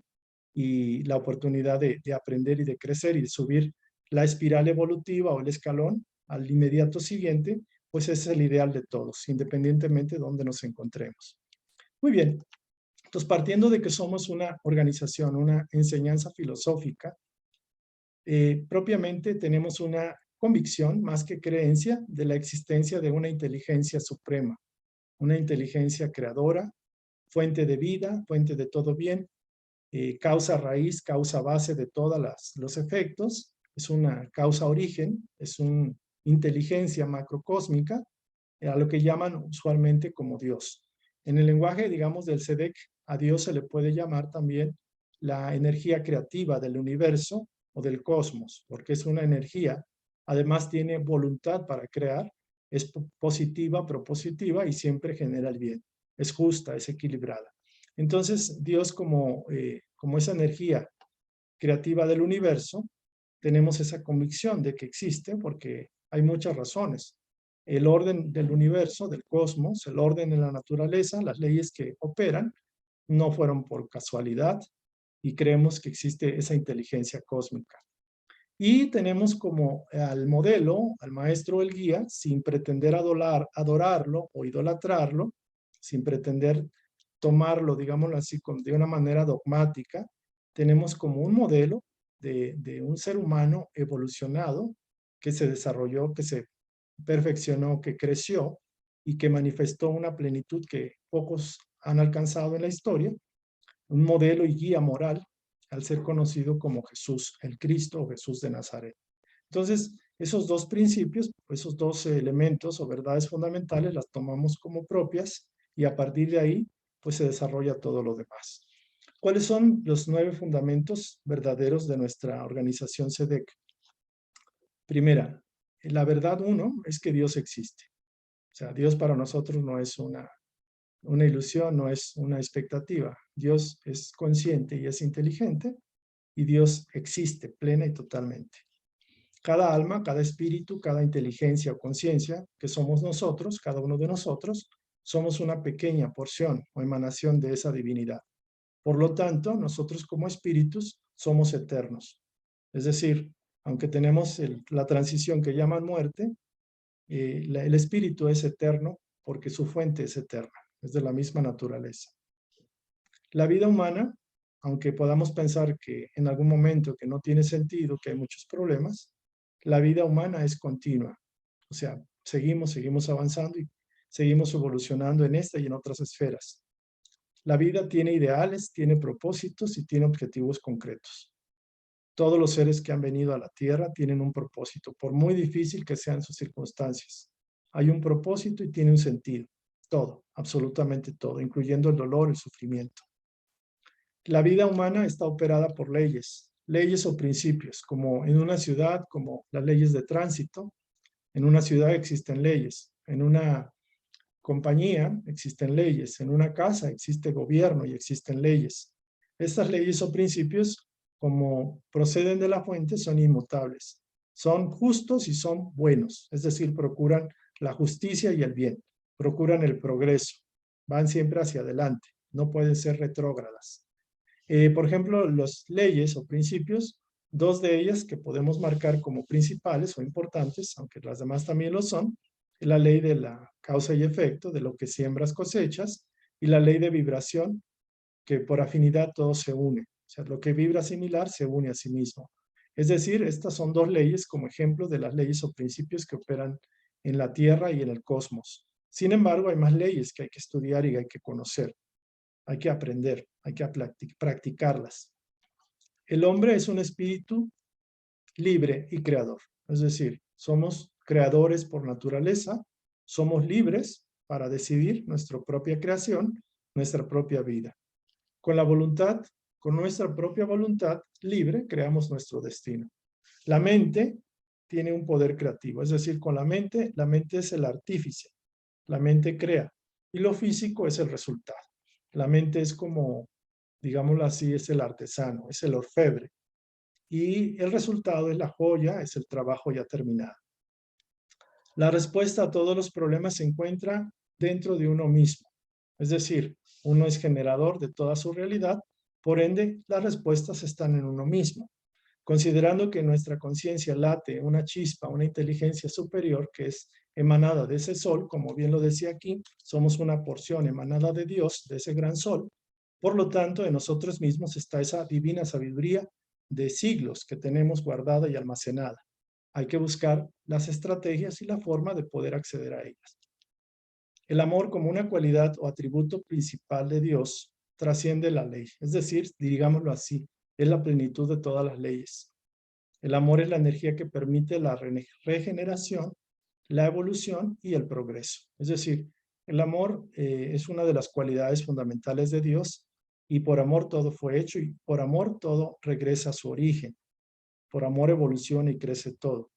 Speaker 1: y la oportunidad de aprender y de crecer y de subir la espiral evolutiva o el escalón al inmediato siguiente, pues es el ideal de todos, independientemente de dónde nos encontremos. Muy bien, entonces partiendo de que somos una organización, una enseñanza filosófica, propiamente tenemos una convicción más que creencia de la existencia de una inteligencia suprema, una inteligencia creadora, fuente de vida, fuente de todo bien, causa raíz, causa base de todos los efectos, es una causa origen, es una inteligencia macrocósmica, a lo que llaman usualmente como Dios. En el lenguaje, digamos, del SEDEC, a Dios se le puede llamar también la energía creativa del universo o del cosmos, porque es una energía, además tiene voluntad para crear, es positiva, propositiva y siempre genera el bien, es justa, es equilibrada. Entonces, Dios como esa energía creativa del universo, tenemos esa convicción de que existe porque hay muchas razones. El orden del universo, del cosmos, el orden en la naturaleza, las leyes que operan, no fueron por casualidad y creemos que existe esa inteligencia cósmica. Y tenemos como al modelo, al maestro o el guía, sin pretender adorarlo o idolatrarlo, sin pretender tomarlo, digámoslo así, de una manera dogmática, tenemos como un modelo de un ser humano evolucionado que se desarrolló, que se perfeccionó, que creció y que manifestó una plenitud que pocos han alcanzado en la historia, un modelo y guía moral al ser conocido como Jesús el Cristo o Jesús de Nazaret. Entonces, esos dos principios, esos dos elementos o verdades fundamentales las tomamos como propias y a partir de ahí, pues se desarrolla todo lo demás. ¿Cuáles son los 9 fundamentos verdaderos de nuestra organización SEDEC? Primera, la verdad uno es que Dios existe. O sea, Dios para nosotros no es una ilusión, no es una expectativa. Dios es consciente y es inteligente y Dios existe plena y totalmente. Cada alma, cada espíritu, cada inteligencia o conciencia que somos nosotros, cada uno de nosotros, somos una pequeña porción o emanación de esa divinidad. Por lo tanto, nosotros como espíritus somos eternos. Es decir, aunque tenemos la transición que llaman muerte, el espíritu es eterno porque su fuente es eterna, es de la misma naturaleza. La vida humana, aunque podamos pensar que en algún momento que no tiene sentido, que hay muchos problemas, la vida humana es continua. O sea, seguimos avanzando y seguimos evolucionando en esta y en otras esferas. La vida tiene ideales, tiene propósitos y tiene objetivos concretos. Todos los seres que han venido a la Tierra tienen un propósito, por muy difícil que sean sus circunstancias. Hay un propósito y tiene un sentido. Todo, absolutamente todo, incluyendo el dolor, el sufrimiento. La vida humana está operada por leyes o principios, como en una ciudad, como las leyes de tránsito. En una ciudad existen leyes, en una compañía existen leyes, en una casa existe gobierno y existen leyes. Estas leyes o principios, como proceden de la fuente, son inmutables. Son justos y son buenos, es decir, procuran la justicia y el bien, procuran el progreso, van siempre hacia adelante, no pueden ser retrógradas. Por ejemplo, las leyes o principios, dos de ellas que podemos marcar como principales o importantes, aunque las demás también lo son, la ley de la causa y efecto, de lo que siembras cosechas, y la ley de vibración, que por afinidad todo se une. O sea, lo que vibra similar se une a sí mismo. Es decir, estas son dos leyes como ejemplo de las leyes o principios que operan en la Tierra y en el cosmos. Sin embargo, hay más leyes que hay que estudiar y hay que conocer. Hay que aprender, hay que practicarlas. El hombre es un espíritu libre y creador. Es decir, somos creadores por naturaleza, somos libres para decidir nuestra propia creación, nuestra propia vida. Con la voluntad, con nuestra propia voluntad libre, creamos nuestro destino. La mente tiene un poder creativo, es decir, con la mente es el artífice, la mente crea, y lo físico es el resultado. La mente es como, digámoslo así, es el artesano, es el orfebre, y el resultado es la joya, es el trabajo ya terminado. La respuesta a todos los problemas se encuentra dentro de uno mismo, es decir, uno es generador de toda su realidad, por ende, las respuestas están en uno mismo. Considerando que nuestra conciencia late una chispa, una inteligencia superior que es emanada de ese sol, como bien lo decía aquí, somos una porción emanada de Dios, de ese gran sol. Por lo tanto, en nosotros mismos está esa divina sabiduría de siglos que tenemos guardada y almacenada. Hay que buscar las estrategias y la forma de poder acceder a ellas. El amor como una cualidad o atributo principal de Dios trasciende la ley, es decir, digámoslo así, es la plenitud de todas las leyes. El amor es la energía que permite la regeneración, la evolución y el progreso. Es decir, el amor es una de las cualidades fundamentales de Dios y por amor todo fue hecho y por amor todo regresa a su origen. Por amor evoluciona y crece todo.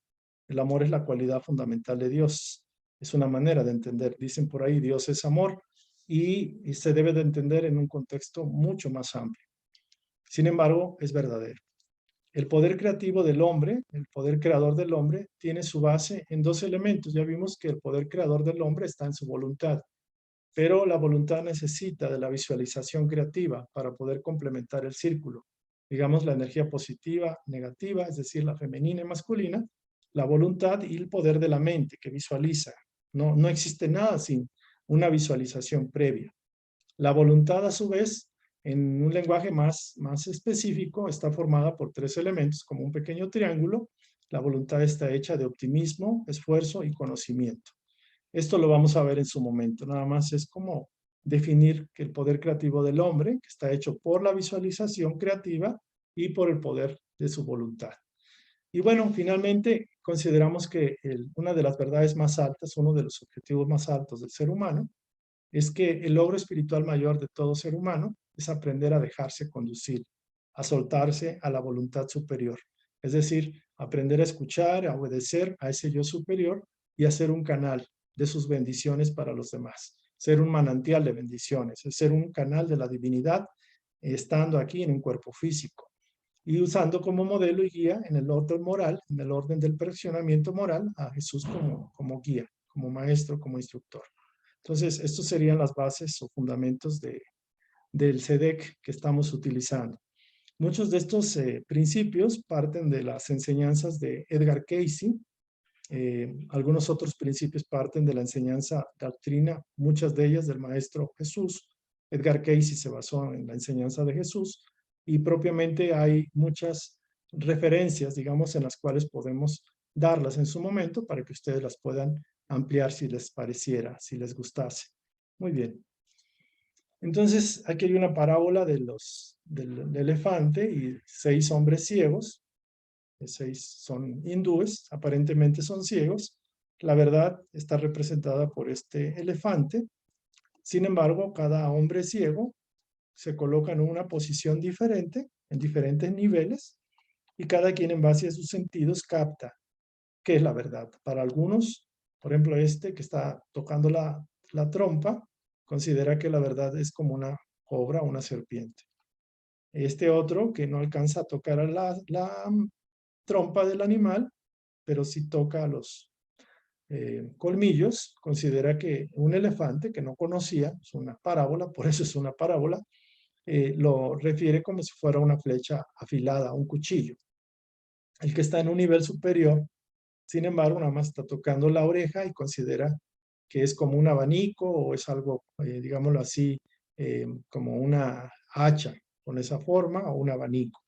Speaker 1: El amor es la cualidad fundamental de Dios. Es una manera de entender. Dicen por ahí, Dios es amor y se debe de entender en un contexto mucho más amplio. Sin embargo, es verdadero. El poder creativo del hombre, el poder creador del hombre, tiene su base en dos elementos. Ya vimos que el poder creador del hombre está en su voluntad, pero la voluntad necesita de la visualización creativa para poder complementar el círculo. Digamos, la energía positiva, negativa, es decir, la femenina y masculina, la voluntad y el poder de la mente que visualiza. No existe nada sin una visualización previa. La voluntad, a su vez, en un lenguaje más específico, está formada por tres elementos, como un pequeño triángulo. La voluntad está hecha de optimismo, esfuerzo y conocimiento. Esto lo vamos a ver en su momento. Nada más es como definir que el poder creativo del hombre, que está hecho por la visualización creativa y por el poder de su voluntad. Y bueno, finalmente consideramos que una de las verdades más altas, uno de los objetivos más altos del ser humano, es que el logro espiritual mayor de todo ser humano es aprender a dejarse conducir, a soltarse a la voluntad superior. Es decir, aprender a escuchar, a obedecer a ese yo superior y a ser un canal de sus bendiciones para los demás. Ser un manantial de bendiciones, es ser un canal de la divinidad estando aquí en un cuerpo físico y usando como modelo y guía en el orden moral, en el orden del perfeccionamiento moral, a Jesús como guía, como maestro, como instructor. Entonces, estos serían las bases o fundamentos del SEDEC que estamos utilizando. Muchos de estos principios parten de las enseñanzas de Edgar Cayce. Algunos otros principios parten de la enseñanza doctrina, muchas de ellas del Maestro Jesús. Edgar Cayce se basó en la enseñanza de Jesús y propiamente hay muchas referencias, digamos, en las cuales podemos darlas en su momento para que ustedes las puedan ampliar si les pareciera, si les gustase. Muy bien. Entonces, aquí hay una parábola del elefante y 6 hombres ciegos. 6 son hindúes, aparentemente son ciegos. La verdad está representada por este elefante. Sin embargo, cada hombre ciego se coloca en una posición diferente, en diferentes niveles, y cada quien en base a sus sentidos capta qué es la verdad. Para algunos, por ejemplo, este que está tocando la trompa, considera que la verdad es como una cobra o una serpiente. Este otro que no alcanza a tocar a la trompa del animal, pero sí toca a los colmillos, considera que un elefante que no conocía, es una parábola, por eso es una parábola, lo refiere como si fuera una flecha afilada, un cuchillo. El que está en un nivel superior, sin embargo, nada más está tocando la oreja y considera que es como un abanico o es algo, digámoslo así, como una hacha con esa forma o un abanico.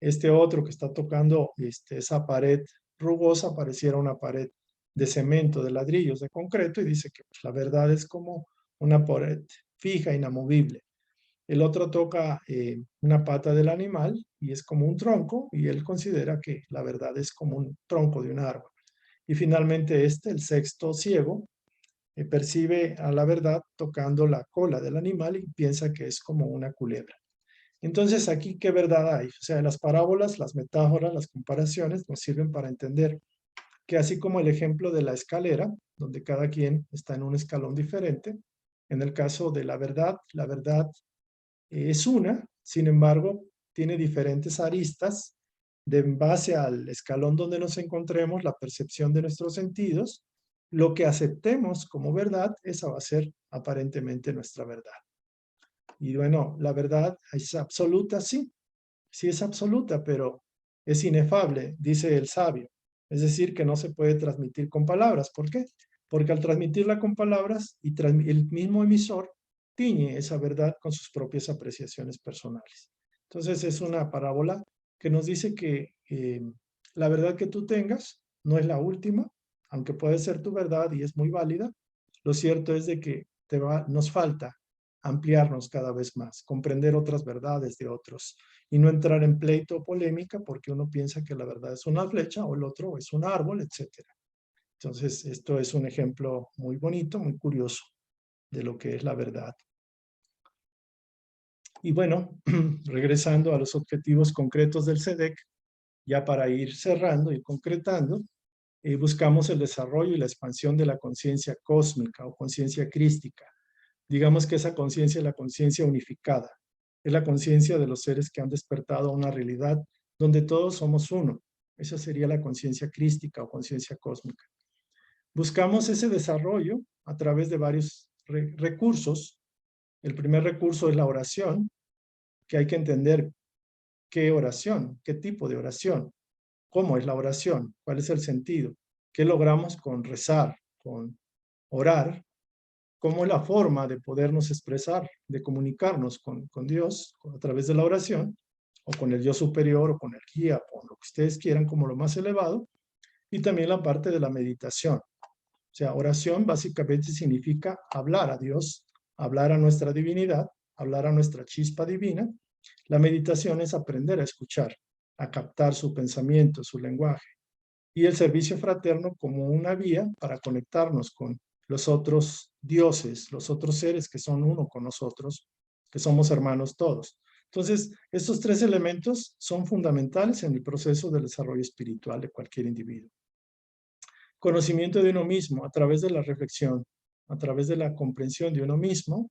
Speaker 1: Este otro que está tocando esa pared rugosa pareciera una pared de cemento, de ladrillos, de concreto, y dice que pues, la verdad es como una pared fija, inamovible. El otro toca una pata del animal y es como un tronco, y él considera que la verdad es como un tronco de un árbol. Y finalmente el sexto ciego, percibe a la verdad tocando la cola del animal y piensa que es como una culebra. Entonces, aquí, ¿qué verdad hay? O sea, las parábolas, las metáforas, las comparaciones nos sirven para entender que así como el ejemplo de la escalera, donde cada quien está en un escalón diferente, en el caso de la verdad es una, sin embargo, tiene diferentes aristas de en base al escalón donde nos encontremos, la percepción de nuestros sentidos, lo que aceptemos como verdad, esa va a ser aparentemente nuestra verdad. Y bueno, la verdad es absoluta, sí, sí es absoluta, pero es inefable, dice el sabio. Es decir, que no se puede transmitir con palabras. ¿Por qué? Porque al transmitirla con palabras y el mismo emisor tiñe esa verdad con sus propias apreciaciones personales. Entonces es una parábola que nos dice que la verdad que tú tengas no es la última, aunque puede ser tu verdad y es muy válida. Lo cierto es de que nos falta ampliarnos cada vez más, comprender otras verdades de otros y no entrar en pleito o polémica porque uno piensa que la verdad es una flecha o el otro es un árbol, etcétera. Entonces, esto es un ejemplo muy bonito, muy curioso de lo que es la verdad. Y bueno, regresando a los objetivos concretos del SEDEC, ya para ir cerrando y concretando, buscamos el desarrollo y la expansión de la conciencia cósmica o conciencia crística. Digamos que esa conciencia es la conciencia unificada, es la conciencia de los seres que han despertado a una realidad donde todos somos uno. Esa sería la conciencia crística o conciencia cósmica. Buscamos ese desarrollo a través de varios recursos. El primer recurso es la oración, que hay que entender qué oración, qué tipo de oración, cómo es la oración, cuál es el sentido, qué logramos con rezar, con orar, cómo es la forma de podernos expresar, de comunicarnos con Dios a través de la oración, o con el yo superior, o con el guía, o lo que ustedes quieran como lo más elevado, y también la parte de la meditación. O sea, oración básicamente significa hablar a Dios, hablar a nuestra divinidad, hablar a nuestra chispa divina. La meditación es aprender a escuchar, a captar su pensamiento, su lenguaje. Y el servicio fraterno como una vía para conectarnos con los otros dioses, los otros seres que son uno con nosotros, que somos hermanos todos. Entonces, estos 3 elementos son fundamentales en el proceso del desarrollo espiritual de cualquier individuo. Conocimiento de uno mismo a través de la reflexión, a través de la comprensión de uno mismo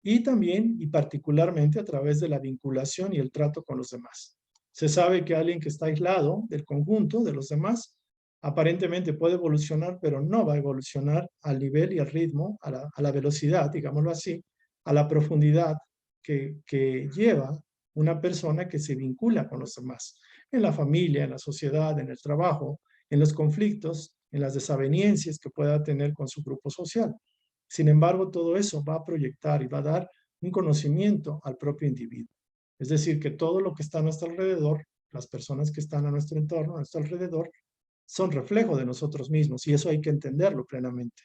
Speaker 1: y también y particularmente a través de la vinculación y el trato con los demás. Se sabe que alguien que está aislado del conjunto de los demás aparentemente puede evolucionar, pero no va a evolucionar al nivel y al ritmo, a la velocidad, digámoslo así, a la profundidad que lleva una persona que se vincula con los demás, en la familia, en la sociedad, en el trabajo, en los conflictos, en las desavenencias que pueda tener con su grupo social. Sin embargo, todo eso va a proyectar y va a dar un conocimiento al propio individuo. Es decir, que todo lo que está a nuestro alrededor, las personas que están a nuestro entorno, a nuestro alrededor, son reflejo de nosotros mismos y eso hay que entenderlo plenamente.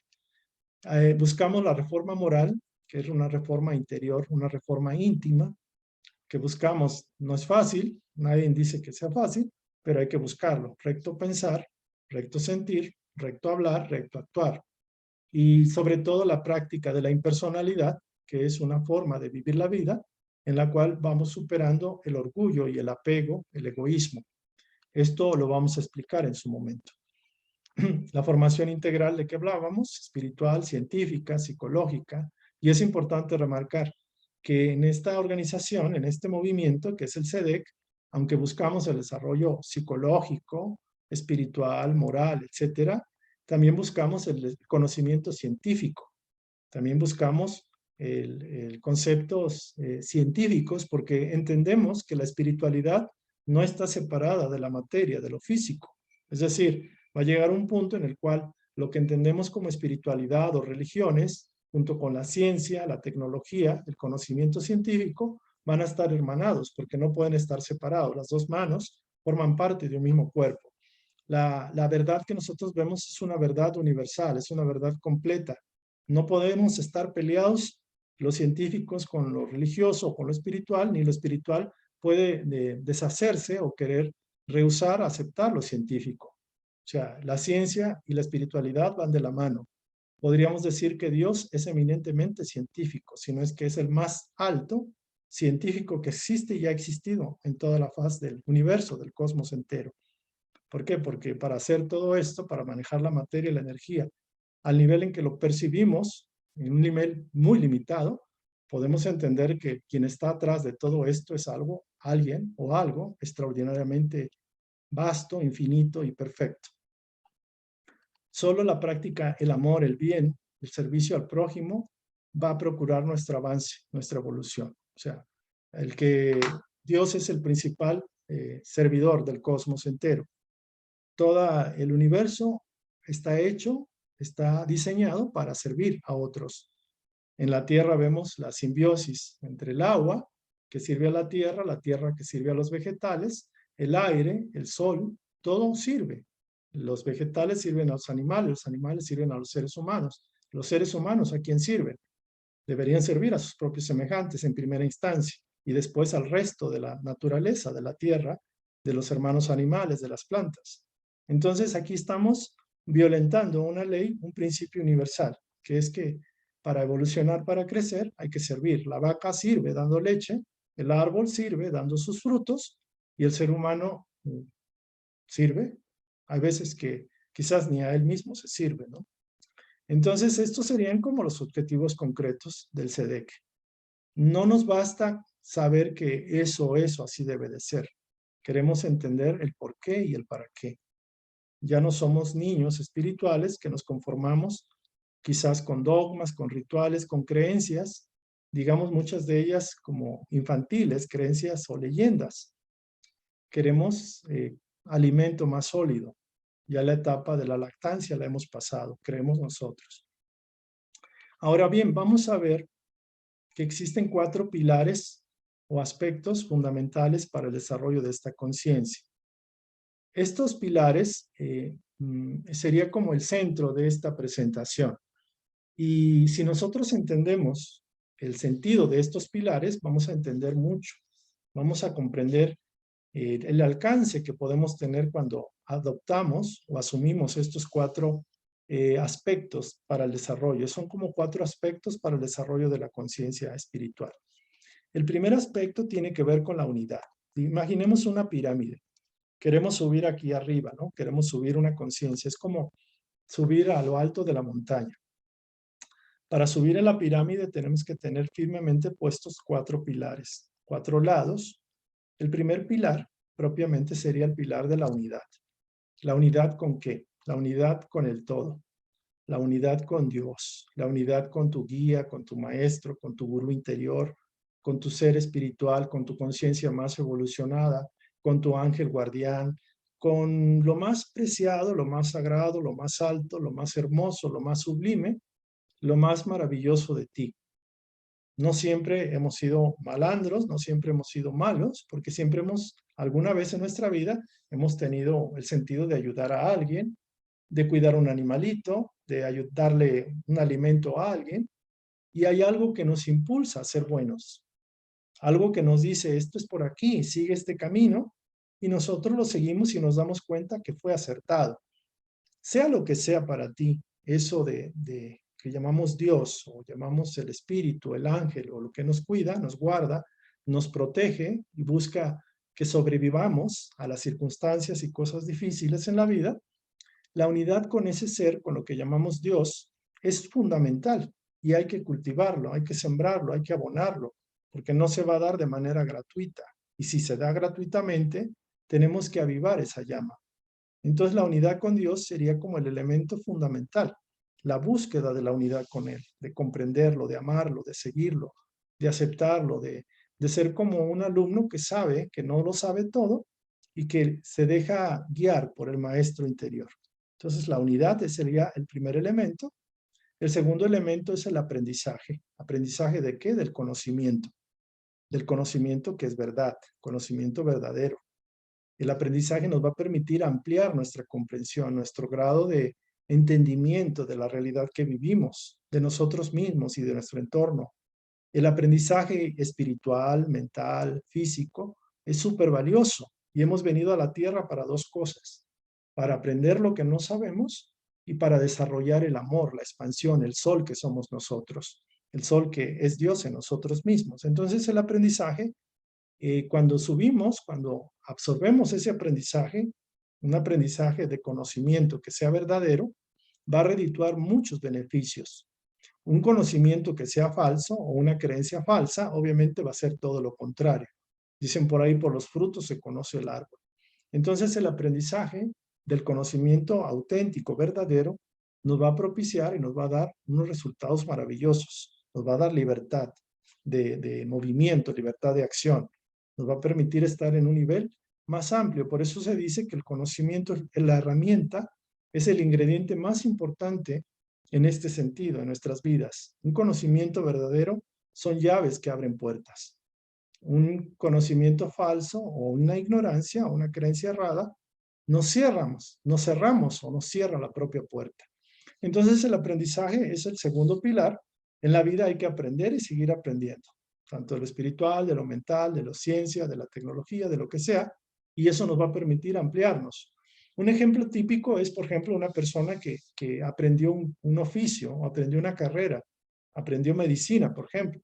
Speaker 1: Buscamos la reforma moral, que es una reforma interior, una reforma íntima, que buscamos. No es fácil, nadie dice que sea fácil, pero hay que buscarlo. Recto pensar, recto sentir, recto hablar, recto actuar. Y sobre todo la práctica de la impersonalidad, que es una forma de vivir la vida en la cual vamos superando el orgullo y el apego, el egoísmo. Esto lo vamos a explicar en su momento. La formación integral de que hablábamos, espiritual, científica, psicológica, y es importante remarcar que en esta organización, en este movimiento que es el SEDEC, aunque buscamos el desarrollo psicológico, espiritual, moral, etcétera, también buscamos el conocimiento científico, también buscamos conceptos científicos porque entendemos que la espiritualidad no está separada de la materia, de lo físico. Es decir, va a llegar un punto en el cual lo que entendemos como espiritualidad o religiones, junto con la ciencia, la tecnología, el conocimiento científico, van a estar hermanados porque no pueden estar separados. Las dos manos forman parte de un mismo cuerpo. La verdad que nosotros vemos es una verdad universal, es una verdad completa. No podemos estar peleados los científicos con lo religioso o con lo espiritual, ni lo espiritual puede deshacerse o querer rehusar aceptar lo científico. O sea, la ciencia y la espiritualidad van de la mano. Podríamos decir que Dios es eminentemente científico, si no es que es el más alto científico que existe y ha existido en toda la faz del universo, del cosmos entero. ¿Por qué? Porque para hacer todo esto, para manejar la materia y la energía, al nivel en que lo percibimos, en un nivel muy limitado, podemos entender que quien está atrás de todo esto es algo, alguien o algo extraordinariamente vasto, infinito y perfecto. Solo la práctica, el amor, el bien, el servicio al prójimo va a procurar nuestro avance, nuestra evolución. O sea, el que Dios es el principal servidor del cosmos entero. Todo el universo está hecho, está diseñado para servir a otros. En la Tierra vemos la simbiosis entre el agua, que sirve a la tierra que sirve a los vegetales, el aire, el sol, todo sirve. Los vegetales sirven a los animales sirven a los seres humanos ¿a quién sirven? Deberían servir a sus propios semejantes en primera instancia y después al resto de la naturaleza, de la tierra, de los hermanos animales, de las plantas. Entonces aquí estamos violentando una ley, un principio universal, que es que para evolucionar, para crecer, hay que servir. La vaca sirve dando leche, el árbol sirve dando sus frutos y el ser humano sirve. Hay veces que quizás ni a él mismo se sirve, ¿no? Entonces, estos serían como los objetivos concretos del SEDEC. No nos basta saber que eso así debe de ser. Queremos entender el por qué y el para qué. Ya no somos niños espirituales que nos conformamos quizás con dogmas, con rituales, con creencias, digamos muchas de ellas como infantiles, creencias o leyendas. Queremos alimento más sólido. Ya la etapa de la lactancia la hemos pasado, creemos nosotros. Ahora bien, vamos a ver que existen 4 pilares o aspectos fundamentales para el desarrollo de esta conciencia. Estos pilares sería como el centro de esta presentación. Y si nosotros entendemos el sentido de estos pilares, vamos a entender mucho. Vamos a comprender el alcance que podemos tener cuando adoptamos o asumimos estos 4 aspectos para el desarrollo. Son como 4 aspectos para el desarrollo de la conciencia espiritual. El primer aspecto tiene que ver con la unidad. Imaginemos una pirámide. Queremos subir aquí arriba, ¿no? Queremos subir una conciencia. Es como subir a lo alto de la montaña. Para subir a la pirámide tenemos que tener firmemente puestos 4 pilares, 4 lados. El primer pilar propiamente sería el pilar de la unidad. ¿La unidad con qué? La unidad con el todo. La unidad con Dios. La unidad con tu guía, con tu maestro, con tu gurú interior, con tu ser espiritual, con tu conciencia más evolucionada, con tu ángel guardián, con lo más preciado, lo más sagrado, lo más alto, lo más hermoso, lo más sublime, lo más maravilloso de ti. No siempre hemos sido malandros, no siempre hemos sido malos, porque siempre alguna vez en nuestra vida, hemos tenido el sentido de ayudar a alguien, de cuidar a un animalito, de darle un alimento a alguien, y hay algo que nos impulsa a ser buenos. Algo que nos dice, esto es por aquí, sigue este camino, y nosotros lo seguimos y nos damos cuenta que fue acertado. Sea lo que sea para ti, eso de que llamamos Dios o llamamos el Espíritu, el ángel o lo que nos cuida, nos guarda, nos protege y busca que sobrevivamos a las circunstancias y cosas difíciles en la vida, la unidad con ese ser, con lo que llamamos Dios, es fundamental y hay que cultivarlo, hay que sembrarlo, hay que abonarlo, porque no se va a dar de manera gratuita. Y si se da gratuitamente, tenemos que avivar esa llama. Entonces la unidad con Dios sería como el elemento fundamental, la búsqueda de la unidad con Él, de comprenderlo, de amarlo, de seguirlo, de aceptarlo, de ser como un alumno que sabe que no lo sabe todo y que se deja guiar por el maestro interior. Entonces la unidad sería el primer elemento. El segundo elemento es el aprendizaje. ¿Aprendizaje de qué? Del conocimiento que es verdad, conocimiento verdadero. El aprendizaje nos va a permitir ampliar nuestra comprensión, nuestro grado de entendimiento de la realidad que vivimos, de nosotros mismos y de nuestro entorno. El aprendizaje espiritual, mental, físico, es súper valioso y hemos venido a la Tierra para dos cosas, para aprender lo que no sabemos y para desarrollar el amor, la expansión, el sol que somos nosotros, el sol que es Dios en nosotros mismos. Entonces el aprendizaje cuando subimos, cuando absorbemos ese aprendizaje, un aprendizaje de conocimiento que sea verdadero, va a redituar muchos beneficios. Un conocimiento que sea falso o una creencia falsa, obviamente va a ser todo lo contrario. Dicen por ahí, por los frutos se conoce el árbol. Entonces el aprendizaje del conocimiento auténtico, verdadero, nos va a propiciar y nos va a dar unos resultados maravillosos. Nos va a dar libertad de movimiento, libertad de acción. Nos va a permitir estar en un nivel más amplio. Por eso se dice que el conocimiento es la herramienta, es el ingrediente más importante en este sentido, en nuestras vidas. Un conocimiento verdadero son llaves que abren puertas. Un conocimiento falso o una ignorancia o una creencia errada, nos cerramos o nos cierra la propia puerta. Entonces el aprendizaje es el segundo pilar. En la vida hay que aprender y seguir aprendiendo, tanto de lo espiritual, de lo mental, de la ciencia, de la tecnología, de lo que sea, y eso nos va a permitir ampliarnos. Un ejemplo típico es, por ejemplo, una persona que aprendió un oficio, aprendió una carrera, aprendió medicina, por ejemplo.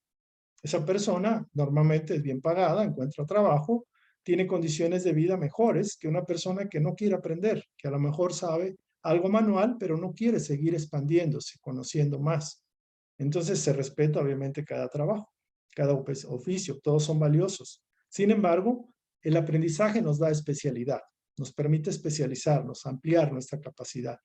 Speaker 1: Esa persona normalmente es bien pagada, encuentra trabajo, tiene condiciones de vida mejores que una persona que no quiere aprender, que a lo mejor sabe algo manual, pero no quiere seguir expandiéndose, conociendo más. Entonces se respeta obviamente cada trabajo, cada oficio, todos son valiosos. Sin embargo, el aprendizaje nos da especialidad, nos permite especializarnos, ampliar nuestra capacidad.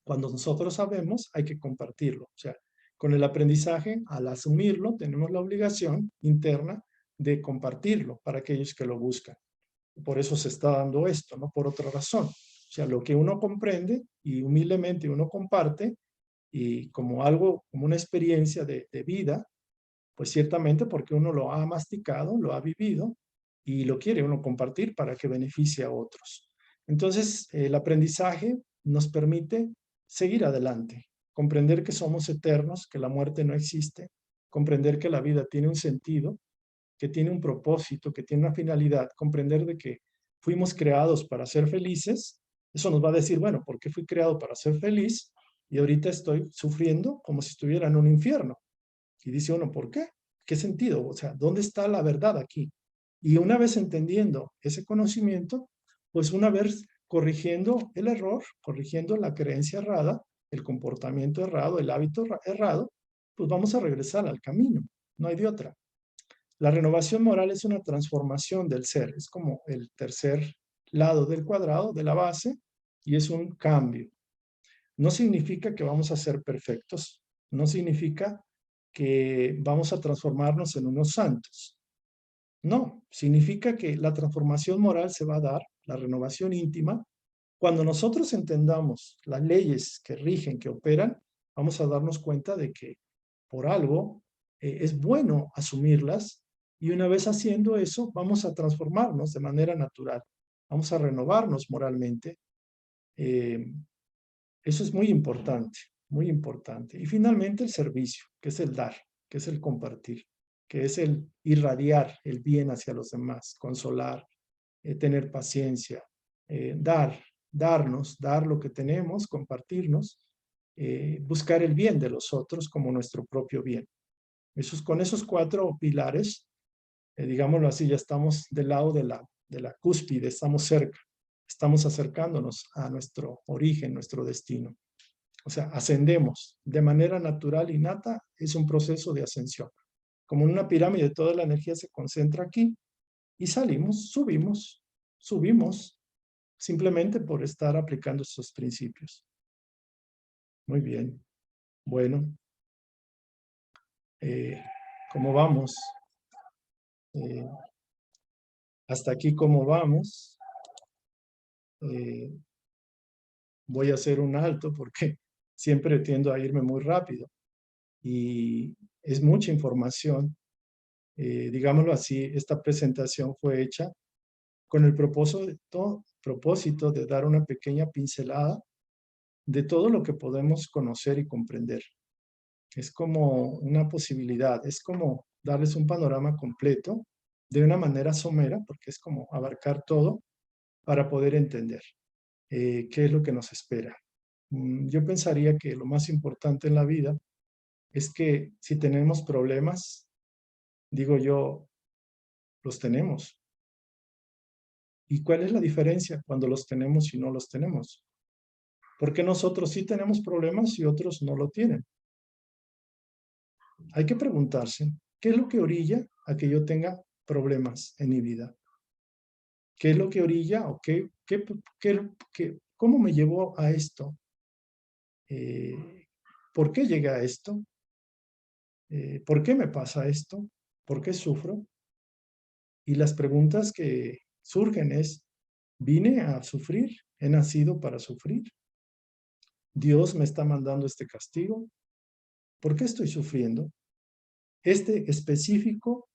Speaker 1: Cuando nosotros sabemos, hay que compartirlo. O sea, con el aprendizaje, al asumirlo, tenemos la obligación interna de compartirlo para aquellos que lo buscan. Por eso se está dando esto, no por otra razón. O sea, lo que uno comprende y humildemente uno comparte y como algo, como una experiencia de vida, pues ciertamente porque uno lo ha masticado, lo ha vivido y lo quiere uno compartir para que beneficie a otros. Entonces, el aprendizaje nos permite seguir adelante, comprender que somos eternos, que la muerte no existe, comprender que la vida tiene un sentido, que tiene un propósito, que tiene una finalidad, comprender de que fuimos creados para ser felices. Eso nos va a decir, bueno, ¿por qué fui creado para ser feliz? Y ahorita estoy sufriendo como si estuviera en un infierno. Y dice uno, ¿por qué? ¿Qué sentido? O sea, ¿dónde está la verdad aquí? Y una vez entendiendo ese conocimiento, pues una vez corrigiendo el error, corrigiendo la creencia errada, el comportamiento errado, el hábito errado, pues vamos a regresar al camino. No hay de otra. La renovación moral es una transformación del ser. Es como el tercer lado del cuadrado, de la base, y es un cambio. No significa que vamos a ser perfectos. No significa que vamos a transformarnos en unos santos. No, significa que la transformación moral se va a dar, la renovación íntima, cuando nosotros entendamos las leyes que rigen, que operan, vamos a darnos cuenta de que por algo es bueno asumirlas y una vez haciendo eso, vamos a transformarnos de manera natural. Vamos a renovarnos moralmente. Eh, Eso es muy importante, muy importante. Y finalmente el servicio, que es el dar, que es el compartir, que es el irradiar el bien hacia los demás, consolar, tener paciencia, dar lo que tenemos, compartirnos, buscar el bien de los otros como nuestro propio bien. Con esos cuatro pilares, digámoslo así, ya estamos del lado de la cúspide, estamos cerca, estamos acercándonos a nuestro origen, nuestro destino. O sea, ascendemos de manera natural, innata, es un proceso de ascensión. Como en una pirámide, toda la energía se concentra aquí y salimos, subimos, simplemente por estar aplicando estos principios. Muy bien. Bueno, eh, ¿cómo vamos? Eh, hasta aquí, ¿cómo vamos? Eh, Voy a hacer un alto porque siempre tiendo a irme muy rápido y es mucha información. Digámoslo así, esta presentación fue hecha con el propósito de dar una pequeña pincelada de todo lo que podemos conocer y comprender. Es como una posibilidad, es como darles un panorama completo de una manera somera, porque es como abarcar todo para poder entender qué es lo que nos espera. Yo pensaría que lo más importante en la vida es que si tenemos problemas, digo yo, los tenemos. ¿Y cuál es la diferencia cuando los tenemos y no los tenemos? Porque nosotros sí tenemos problemas y otros no lo tienen. Hay que preguntarse, ¿qué es lo que orilla a que yo tenga problemas en mi vida? ¿Qué es lo que orilla o cómo me llevó a esto? ¿Por qué llegué a esto? ¿Por qué me pasa esto? ¿Por qué sufro? Y las preguntas que surgen es, ¿vine a sufrir? ¿He nacido para sufrir? ¿Dios me está mandando este castigo? ¿Por qué estoy sufriendo? Este específico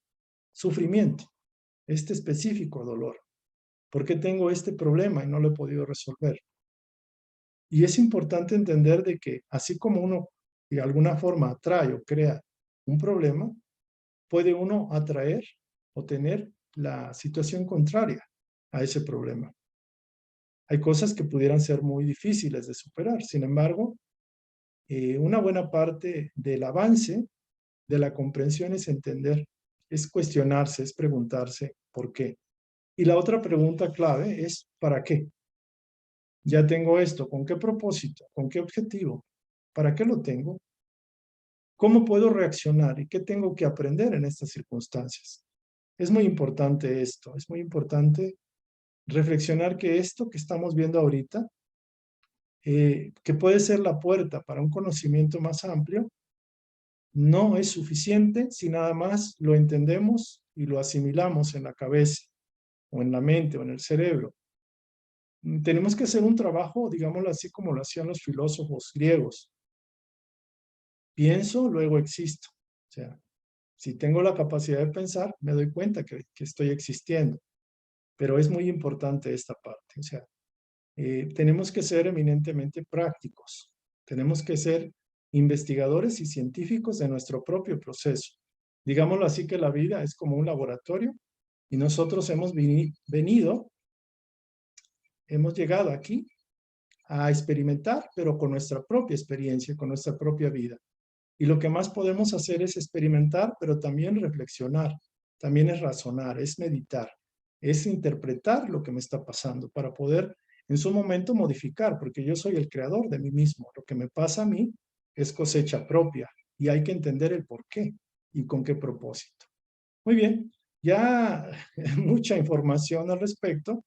Speaker 1: sufrimiento, este específico dolor. ¿Por qué tengo este problema y no lo he podido resolver? Y es importante entender de que así como uno de alguna forma atrae o crea un problema, puede uno atraer o tener la situación contraria a ese problema. Hay cosas que pudieran ser muy difíciles de superar. Sin embargo, una buena parte del avance de la comprensión es entender, es cuestionarse, es preguntarse por qué. Y la otra pregunta clave es ¿para qué? Ya tengo esto, ¿con qué propósito? ¿Con qué objetivo? ¿Para qué lo tengo? ¿Cómo puedo reaccionar y qué tengo que aprender en estas circunstancias? Es muy importante esto, es muy importante reflexionar que esto que estamos viendo ahorita, que puede ser la puerta para un conocimiento más amplio, no es suficiente si nada más lo entendemos y lo asimilamos en la cabeza o en la mente o en el cerebro. Tenemos que hacer un trabajo, digámoslo así, como lo hacían los filósofos griegos. Pienso, luego existo. O sea, si tengo la capacidad de pensar, me doy cuenta que estoy existiendo. Pero es muy importante esta parte. O sea, tenemos que ser eminentemente prácticos. Tenemos que ser investigadores y científicos de nuestro propio proceso. Digámoslo así que la vida es como un laboratorio y nosotros hemos llegado aquí a experimentar, pero con nuestra propia experiencia, con nuestra propia vida. Y lo que más podemos hacer es experimentar, pero también reflexionar, también es razonar, es meditar, es interpretar lo que me está pasando para poder en su momento modificar, porque yo soy el creador de mí mismo. Lo que me pasa a mí es cosecha propia y hay que entender el por qué y con qué propósito. Muy bien, ya mucha información al respecto.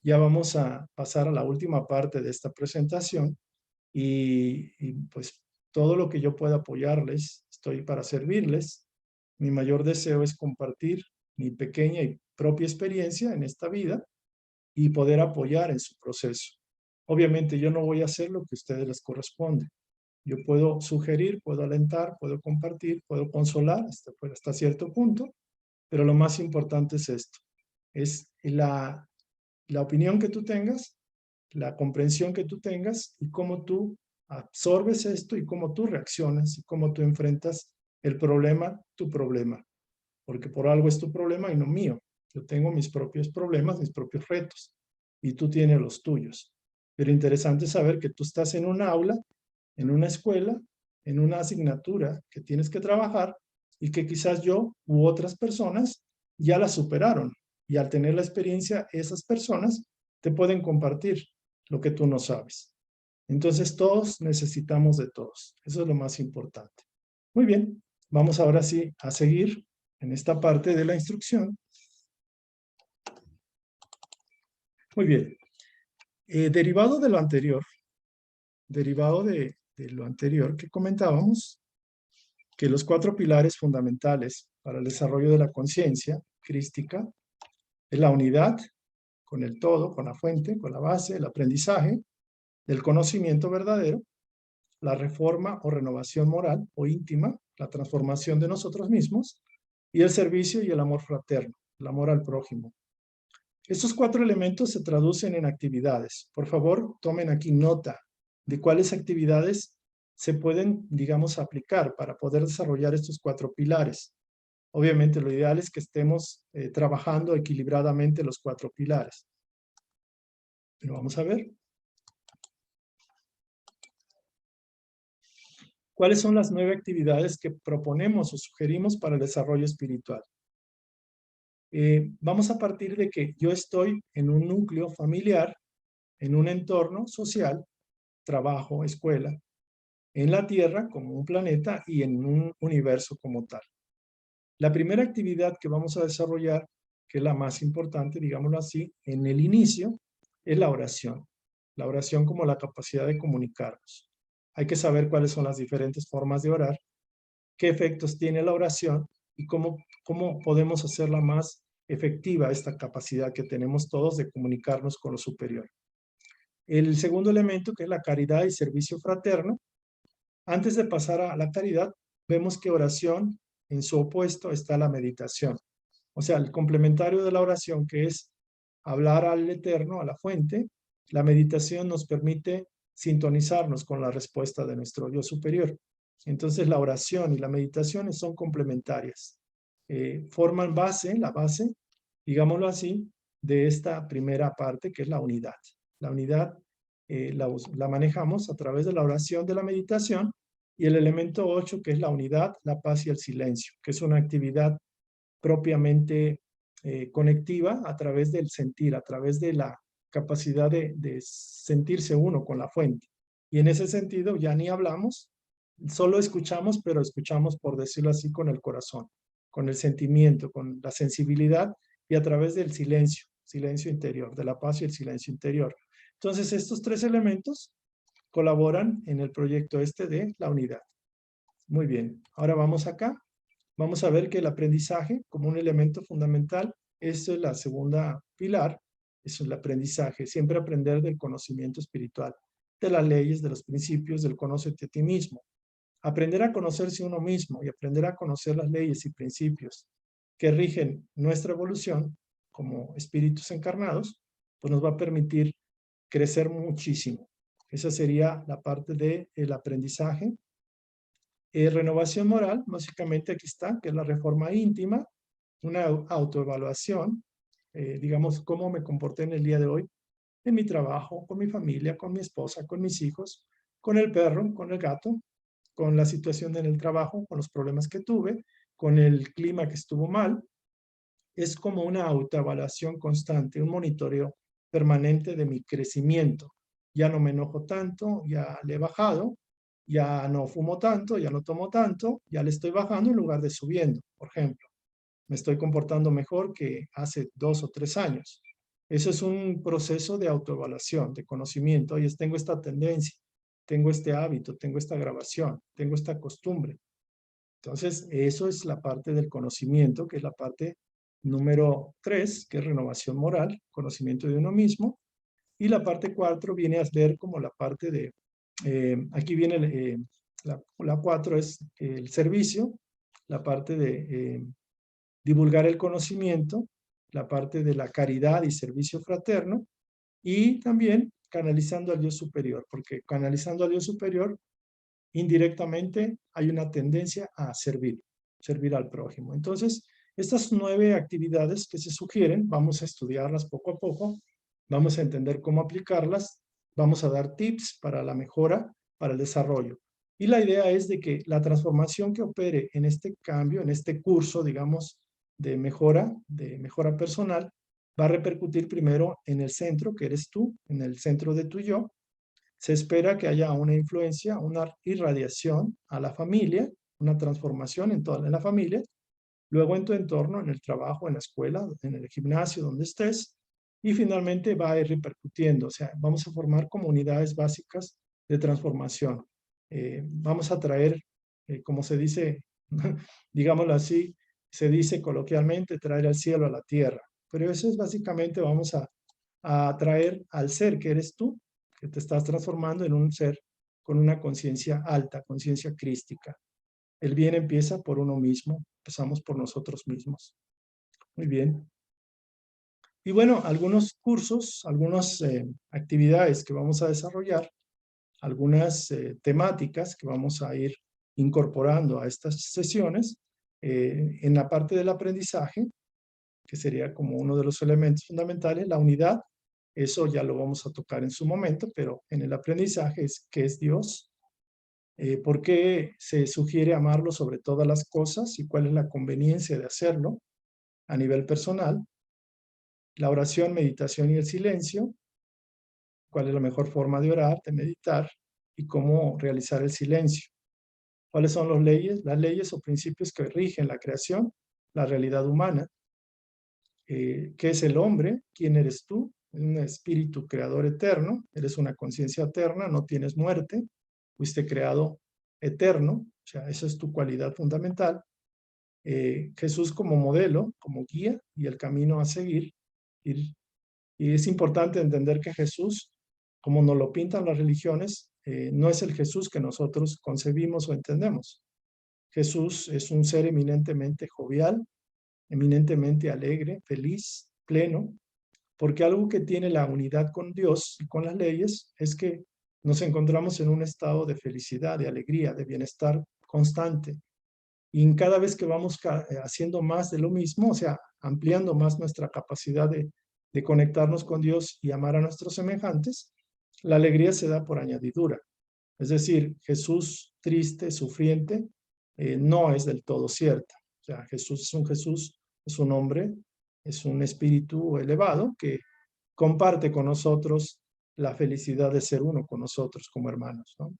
Speaker 1: Ya vamos a pasar a la última parte de esta presentación y pues todo lo que yo pueda apoyarles, estoy para servirles. Mi mayor deseo es compartir mi pequeña y propia experiencia en esta vida y poder apoyar en su proceso. Obviamente yo no voy a hacer lo que a ustedes les corresponde. Yo puedo sugerir, puedo alentar, puedo compartir, puedo consolar hasta cierto punto, pero lo más importante es esto, es la opinión que tú tengas, la comprensión que tú tengas y cómo tú absorbes esto y cómo tú reaccionas y cómo tú enfrentas el problema, tu problema, porque por algo es tu problema y no mío. Yo tengo mis propios problemas, mis propios retos y tú tienes los tuyos. Pero interesante saber que tú estás en un aula, en una escuela, en una asignatura que tienes que trabajar y que quizás yo u otras personas ya la superaron. Y al tener la experiencia, esas personas te pueden compartir lo que tú no sabes. Entonces todos necesitamos de todos. Eso es lo más importante. Muy bien, vamos ahora sí a seguir en esta parte de la instrucción. Muy bien. Derivado de lo anterior, que comentábamos, que los 4 pilares fundamentales para el desarrollo de la conciencia crística es la unidad con el todo, con la fuente, con la base, el aprendizaje, el conocimiento verdadero, la reforma o renovación moral o íntima, la transformación de nosotros mismos, y el servicio y el amor fraterno, el amor al prójimo. Estos 4 elementos se traducen en actividades. Por favor, tomen aquí nota de cuáles actividades se pueden, digamos, aplicar para poder desarrollar estos 4 pilares. Obviamente, lo ideal es que estemos trabajando equilibradamente los 4 pilares. Pero vamos a ver. ¿Cuáles son las 9 actividades que proponemos o sugerimos para el desarrollo espiritual? Vamos a partir de que yo estoy en un núcleo familiar, en un entorno social, trabajo, escuela, en la Tierra como un planeta y en un universo como tal. La primera actividad que vamos a desarrollar, que es la más importante, digámoslo así, en el inicio, es la oración. La oración como la capacidad de comunicarnos. Hay que saber cuáles son las diferentes formas de orar, qué efectos tiene la oración y cómo podemos hacerla más efectiva esta capacidad que tenemos todos de comunicarnos con lo superior. El segundo elemento, que es la caridad y servicio fraterno. Antes de pasar a la caridad, vemos que oración, en su opuesto, está la meditación. O sea, el complementario de la oración, que es hablar al Eterno, a la fuente, la meditación nos permite sintonizarnos con la respuesta de nuestro yo superior. Entonces, la oración y la meditación son complementarias. Forman la base, digámoslo así, de esta primera parte, que es la unidad. La unidad la manejamos a través de la oración, de la meditación, y el elemento 8, que es la unidad, la paz y el silencio, que es una actividad propiamente conectiva a través del sentir, a través de la capacidad de sentirse uno con la fuente. Y en ese sentido ya ni hablamos, solo escuchamos, pero escuchamos, por decirlo así, con el corazón, con el sentimiento, con la sensibilidad y a través del silencio, silencio interior, de la paz y el silencio interior. Entonces, estos 3 elementos colaboran en el proyecto de la unidad. Muy bien, ahora vamos acá. Vamos a ver que el aprendizaje como un elemento fundamental, esto es la segunda pilar, eso es el aprendizaje, siempre aprender del conocimiento espiritual, de las leyes, de los principios, del conócete a ti mismo. Aprender a conocerse uno mismo y aprender a conocer las leyes y principios que rigen nuestra evolución como espíritus encarnados, pues nos va a permitir crecer muchísimo. Esa sería la parte del aprendizaje. Renovación moral, básicamente aquí está, que es la reforma íntima, una autoevaluación, digamos, cómo me comporté en el día de hoy, en mi trabajo, con mi familia, con mi esposa, con mis hijos, con el perro, con el gato, con la situación en el trabajo, con los problemas que tuve, con el clima que estuvo mal. Es como una autoevaluación constante, un monitoreo permanente de mi crecimiento. Ya no me enojo tanto, ya le he bajado, ya no fumo tanto, ya no tomo tanto, ya le estoy bajando en lugar de subiendo, por ejemplo. Me estoy comportando mejor que hace 2 o 3 años. Eso es un proceso de autoevaluación, de conocimiento. Oye, tengo esta tendencia, tengo este hábito, tengo esta grabación, tengo esta costumbre. Entonces, eso es la parte del conocimiento, que es la parte número 3, que es renovación moral, conocimiento de uno mismo. Y la parte 4 viene a ver como la parte de Aquí viene la 4, es el servicio, la parte de divulgar el conocimiento, la parte de la caridad y servicio fraterno, y también canalizando al Dios superior, porque canalizando al Dios superior, indirectamente hay una tendencia a servir al prójimo. Entonces, estas 9 actividades que se sugieren, vamos a estudiarlas poco a poco, vamos a entender cómo aplicarlas, vamos a dar tips para la mejora, para el desarrollo. Y la idea es de que la transformación que opere en este cambio, en este curso, digamos, de mejora personal, va a repercutir primero en el centro, que eres tú, en el centro de tu yo. Se espera que haya una influencia, una irradiación a la familia, una transformación en toda la familia, luego en tu entorno, en el trabajo, en la escuela, en el gimnasio, donde estés, y finalmente va a ir repercutiendo. O sea, vamos a formar comunidades básicas de transformación. Vamos a traer, como se dice, digámoslo así, se dice coloquialmente, traer al cielo a la tierra. Pero eso es básicamente, vamos a traer al ser que eres tú, que te estás transformando en un ser con una conciencia alta, conciencia crística. El bien empieza por uno mismo, empezamos por nosotros mismos. Muy bien. Y bueno, algunos cursos, algunas actividades que vamos a desarrollar, algunas temáticas que vamos a ir incorporando a estas sesiones, en la parte del aprendizaje, que sería como uno de los elementos fundamentales, la unidad. Eso ya lo vamos a tocar en su momento, pero en el aprendizaje es qué es Dios, por qué se sugiere amarlo sobre todas las cosas y cuál es la conveniencia de hacerlo a nivel personal, la oración, meditación y el silencio, cuál es la mejor forma de orar, de meditar y cómo realizar el silencio. ¿Cuáles son las leyes o principios que rigen la creación, la realidad humana? ¿Qué es el hombre? ¿Quién eres tú? Un espíritu creador eterno, eres una conciencia eterna, no tienes muerte, fuiste creado eterno, o sea, esa es tu cualidad fundamental. Jesús como modelo, como guía y el camino a seguir. Y es importante entender que Jesús, como nos lo pintan las religiones, no es el Jesús que nosotros concebimos o entendemos. Jesús es un ser eminentemente jovial, eminentemente alegre, feliz, pleno, porque algo que tiene la unidad con Dios y con las leyes es que nos encontramos en un estado de felicidad, de alegría, de bienestar constante. Y en cada vez que vamos haciendo más de lo mismo, o sea, ampliando más nuestra capacidad de conectarnos con Dios y amar a nuestros semejantes, la alegría se da por añadidura. Es decir, Jesús triste, sufriente, no es del todo cierta. O sea, Jesús, es un hombre, es un espíritu elevado que comparte con nosotros la felicidad de ser uno con nosotros como hermanos, ¿no?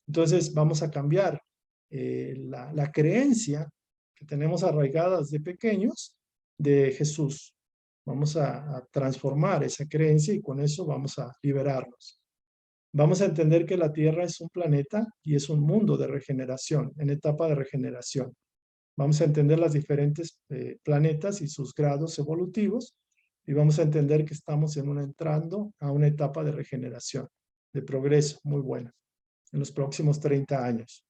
Speaker 1: Entonces vamos a cambiar la creencia que tenemos arraigada desde pequeños de Jesús. Vamos a transformar esa creencia y con eso vamos a liberarnos. Vamos a entender que la Tierra es un planeta y es un mundo de regeneración, en etapa de regeneración. Vamos a entender las diferentes planetas y sus grados evolutivos y vamos a entender que estamos entrando a una etapa de regeneración, de progreso muy buena en los próximos 30 años.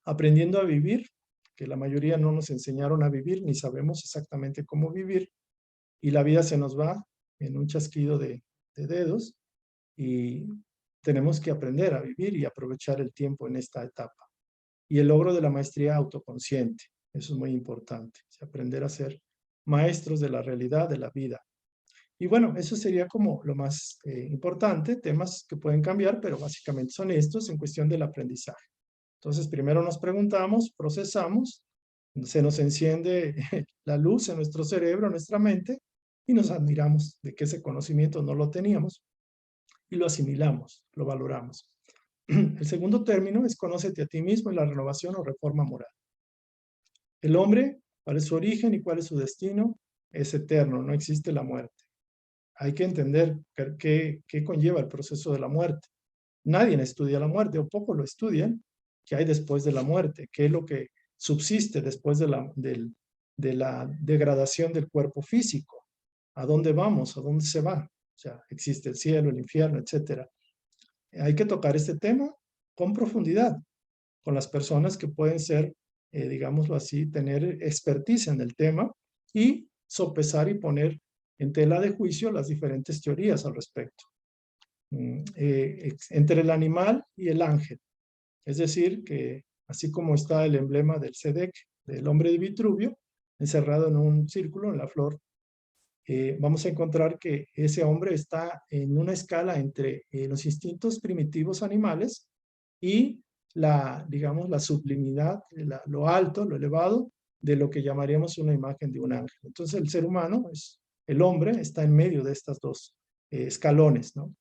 Speaker 1: Aprendiendo a vivir, que la mayoría no nos enseñaron a vivir, ni sabemos exactamente cómo vivir, y la vida se nos va en un chasquido de dedos, y tenemos que aprender a vivir y aprovechar el tiempo en esta etapa. Y el logro de la maestría autoconsciente, eso es muy importante, aprender a ser maestros de la realidad de la vida. Y bueno, eso sería como lo más importante, temas que pueden cambiar, pero básicamente son estos en cuestión del aprendizaje. Entonces, primero nos preguntamos, procesamos, se nos enciende la luz en nuestro cerebro, en nuestra mente, y nos admiramos de que ese conocimiento no lo teníamos y lo asimilamos, lo valoramos. El segundo término es conócete a ti mismo y la renovación o reforma moral. El hombre, ¿cuál es su origen y cuál es su destino? Es eterno, no existe la muerte. Hay que entender qué conlleva el proceso de la muerte. Nadie estudia la muerte, o pocos lo estudian, qué hay después de la muerte, qué es lo que subsiste después de la degradación del cuerpo físico. ¿A dónde vamos? ¿A dónde se va? O sea, existe el cielo, el infierno, etc. hay que tocar este tema con profundidad, con las personas que pueden ser, digámoslo así, tener expertise en el tema y sopesar y poner en tela de juicio las diferentes teorías al respecto. Entre el animal y el ángel. Es decir, que así como está el emblema del SEDEC, del hombre de Vitruvio, encerrado en un círculo en la flor, vamos a encontrar que ese hombre está en una escala entre los instintos primitivos animales y digamos, la sublimidad, lo alto, lo elevado, de lo que llamaríamos una imagen de un ángel. Entonces el ser humano, el hombre, está en medio de estas dos escalones, ¿no?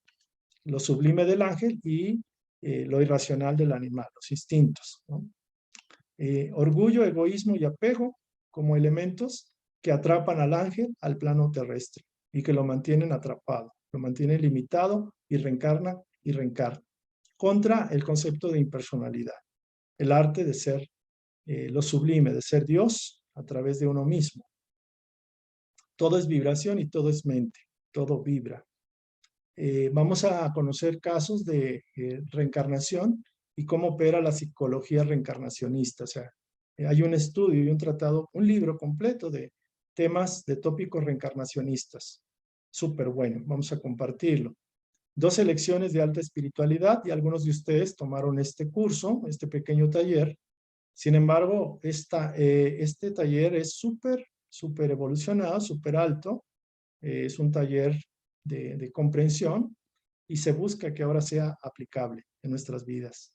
Speaker 1: Lo sublime del ángel y lo irracional del animal, los instintos, ¿no? Orgullo, egoísmo y apego como elementos que atrapan al ángel al plano terrestre y que lo mantienen atrapado, lo mantienen limitado y reencarna y reencarna. Contra el concepto de impersonalidad, el arte de ser lo sublime, de ser Dios a través de uno mismo. Todo es vibración y todo es mente, todo vibra. Vamos a conocer casos de reencarnación y cómo opera la psicología reencarnacionista. O sea, hay un estudio y un tratado, un libro completo de temas de tópicos reencarnacionistas. Súper bueno, vamos a compartirlo. 2 lecciones de alta espiritualidad y algunos de ustedes tomaron este curso, este pequeño taller. Sin embargo, este taller es súper evolucionado, súper alto. Es un taller de comprensión y se busca que ahora sea aplicable en nuestras vidas.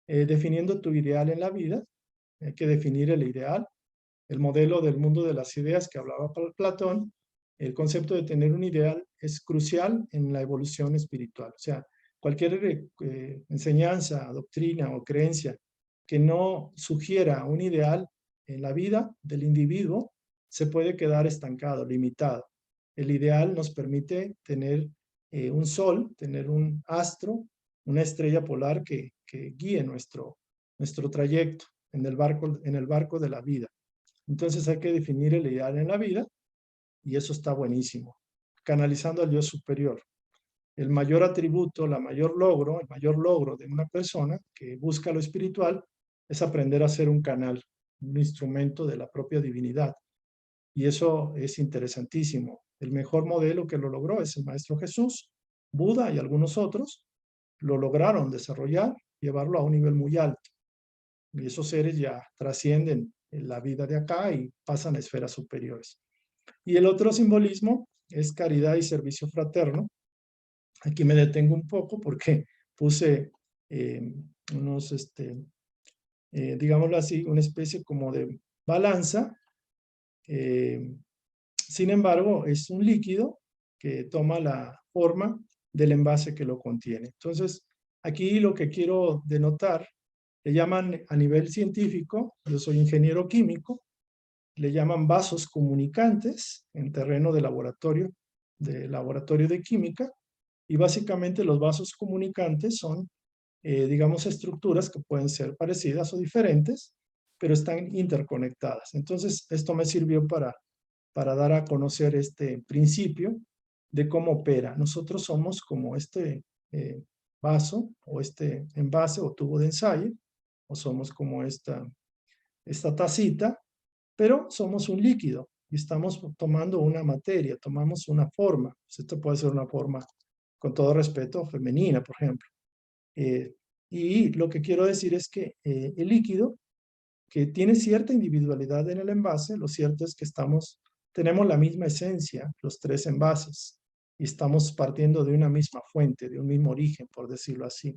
Speaker 1: Definiendo tu ideal en la vida, hay que definir el ideal, el modelo del mundo de las ideas que hablaba Platón. El concepto de tener un ideal es crucial en la evolución espiritual. O sea, cualquier enseñanza, doctrina o creencia que no sugiera un ideal en la vida del individuo se puede quedar estancado, limitado. El ideal nos permite tener un sol, tener un astro, una estrella polar que guíe nuestro trayecto en el barco de la vida. Entonces hay que definir el ideal en la vida y eso está buenísimo. Canalizando al yo superior. El mayor atributo, el mayor logro de una persona que busca lo espiritual es aprender a ser un canal, un instrumento de la propia divinidad. Y eso es interesantísimo. El mejor modelo que lo logró es el Maestro Jesús, Buda y algunos otros lo lograron desarrollar, llevarlo a un nivel muy alto. Y esos seres ya trascienden la vida de acá y pasan a esferas superiores. Y el otro simbolismo es caridad y servicio fraterno. Aquí me detengo un poco porque puse unos, digámoslo así, una especie como de balanza. Sin embargo, es un líquido que toma la forma del envase que lo contiene. Entonces, aquí lo que quiero denotar, le llaman a nivel científico, yo soy ingeniero químico, le llaman vasos comunicantes en terreno de laboratorio de química, y básicamente los vasos comunicantes son, digamos, estructuras que pueden ser parecidas o diferentes, pero están interconectadas. Entonces, esto me sirvió para dar a conocer este principio de cómo opera. Nosotros somos como este vaso o este envase o tubo de ensayo, o somos como esta tacita, pero somos un líquido y estamos tomando una materia, tomamos una forma. Esto puede ser una forma, con todo respeto, femenina, por ejemplo. Y lo que quiero decir es que el líquido, que tiene cierta individualidad en el envase, lo cierto es que tenemos la misma esencia, los 3 envases, y estamos partiendo de una misma fuente, de un mismo origen, por decirlo así.